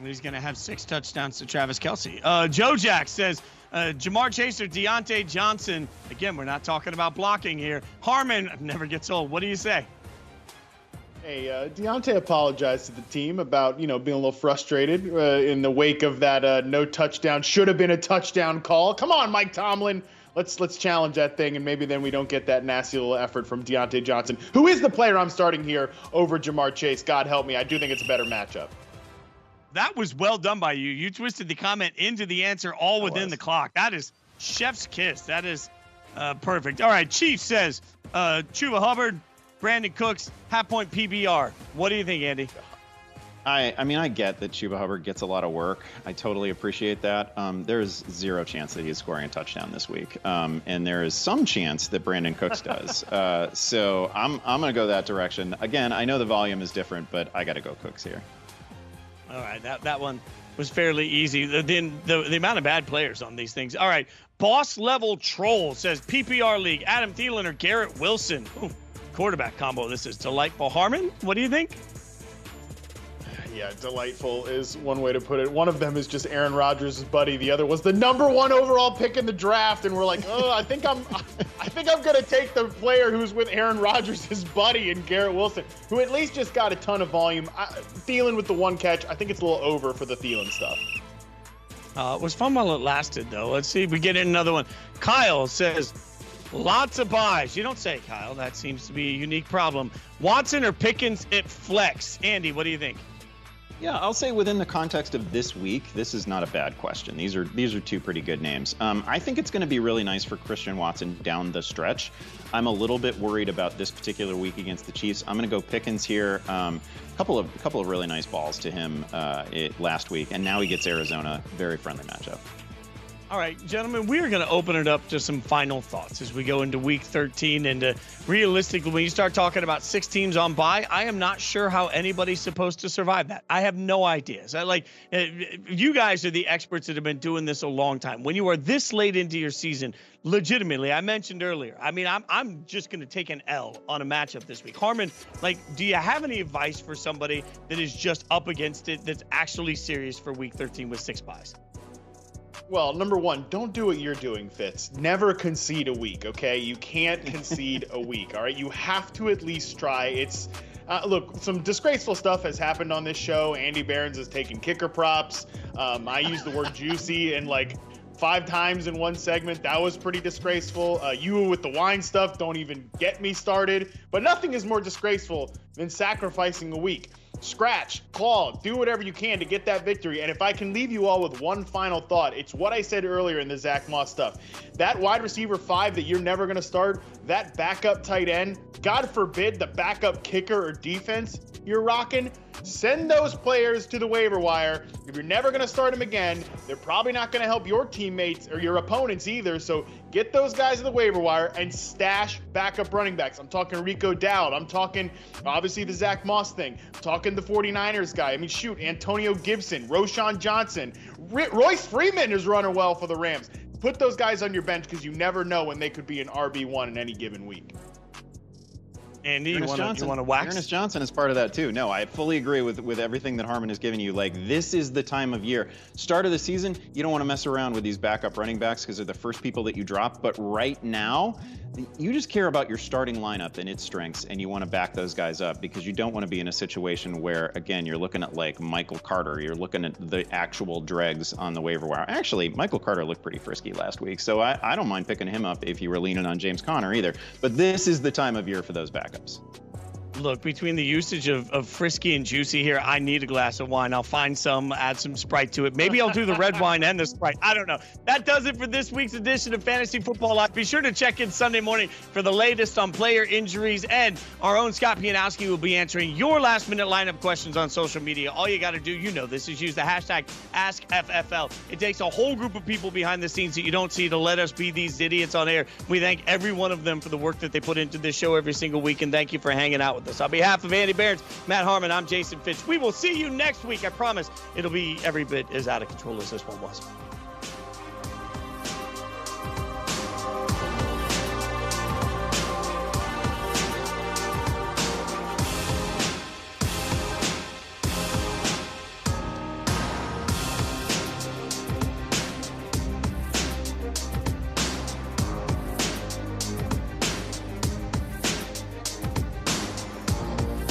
He's going to have 6 touchdowns to Travis Kelce. Joe Jack says, Jamar Chase or Deontay Johnson. Again, we're not talking about blocking here. Harmon never gets old. What do you say? Hey, Deontay apologized to the team about, being a little frustrated in the wake of that no touchdown, should have been a touchdown call. Come on, Mike Tomlin. Let's challenge that thing, and maybe then we don't get that nasty little effort from Deontay Johnson, who is the player I'm starting here over Jamar Chase. God help me. I do think it's a better matchup. That was well done by you. You twisted the comment into the answer all within the clock. That is chef's kiss. That is perfect. All right, Chief says, Chuba Hubbard, Brandon Cooks, half-point PBR. What do you think, Andy? I mean, I get that Chuba Hubbard gets a lot of work. I totally appreciate that. There's zero chance that he's scoring a touchdown this week. And there is some chance that Brandon Cooks does. So I'm going to go that direction. Again, I know the volume is different, but I got to go Cooks here. All right, that one was fairly easy. The amount of bad players on these things. All right, Boss Level Troll says PPR League, Adam Thielen or Garrett Wilson. Ooh, quarterback combo. This is delightful. Harmon, what do you think? Yeah, delightful is one way to put it. One of them is just Aaron Rodgers' buddy. The other was the #1 overall pick in the draft, and we're like, oh, I think I'm gonna take the player who's with Aaron Rodgers' buddy and Garrett Wilson, who at least just got a ton of volume. Thielen with the 1 catch. I think it's a little over for the Thielen stuff. It was fun while it lasted, though. Let's see if we get in another one. Kyle says, lots of buys. You don't say, Kyle. That seems to be a unique problem. Watson or Pickens at flex? Andy, what do you think? Yeah, I'll say within the context of this week, this is not a bad question. These are 2 pretty good names. I think it's going to be really nice for Christian Watson down the stretch. I'm a little bit worried about this particular week against the Chiefs. I'm going to go Pickens here. Couple of really nice balls to him last week, and now he gets Arizona. Very friendly matchup. All right, gentlemen, we are going to open it up to some final thoughts as we go into week 13. And realistically, when you start talking about 6 teams on bye, I am not sure how anybody's supposed to survive that. I have no idea. So, you guys are the experts that have been doing this a long time. When you are this late into your season, legitimately, I mentioned earlier, I mean, I'm just going to take an L on a matchup this week. Harmon, do you have any advice for somebody that is just up against it that's actually serious for week 13 with 6 buys? Well, number one, don't do what you're doing, Fitz. Never concede a week, okay? You can't concede a week, all right? You have to at least try. It's look, some disgraceful stuff has happened on this show. Andy Behrens has taken kicker props. I used the word juicy and like 5 times in one segment. That was pretty disgraceful. You with the wine stuff, don't even get me started. But nothing is more disgraceful than sacrificing a week. Scratch, claw, do whatever you can to get that victory. And if I can leave you all with one final thought, it's what I said earlier in the Zack Moss stuff. That wide receiver 5 that you're never going to start, that backup tight end, God forbid the backup kicker or defense you're rocking, send those players to the waiver wire. If you're never going to start them again, they're probably not going to help your teammates or your opponents either. So get those guys to the waiver wire and stash backup running backs. I'm talking Rico Dowd. I'm talking, obviously, the Zack Moss thing. I'm talking the 49ers guy. I mean, shoot, Antonio Gibson, Roshan Johnson. Royce Freeman is running well for the Rams. Put those guys on your bench because you never know when they could be an RB1 in any given week. Andy, you want to wax? Ernest Johnson is part of that too. No, I fully agree with everything that Harmon has given you. Like, this is the time of year. Start of the season, you don't want to mess around with these backup running backs because they're the first people that you drop. But right now, you just care about your starting lineup and its strengths, and you want to back those guys up because you don't want to be in a situation where, again, you're looking at like Michael Carter. You're looking at the actual dregs on the waiver wire. Actually, Michael Carter looked pretty frisky last week, so I don't mind picking him up if you were leaning on James Conner either. But this is the time of year for those backups. Look, between the usage of frisky and juicy here, I need a glass of wine. I'll find some, add some Sprite to it. Maybe I'll do the red wine and the Sprite. I don't know. That does it for this week's edition of Fantasy Football Live. Be sure to check in Sunday morning for the latest on player injuries, and our own Scott Pianowski will be answering your last-minute lineup questions on social media. All you got to do, you know this, is use the hashtag AskFFL. It takes a whole group of people behind the scenes that you don't see to let us be these idiots on air. We thank every one of them for the work that they put into this show every single week, and thank you for hanging out with us. On behalf of Andy Behrens, Matt Harmon, I'm Jason Fitch. We will see you next week. I promise it'll be every bit as out of control as this one was.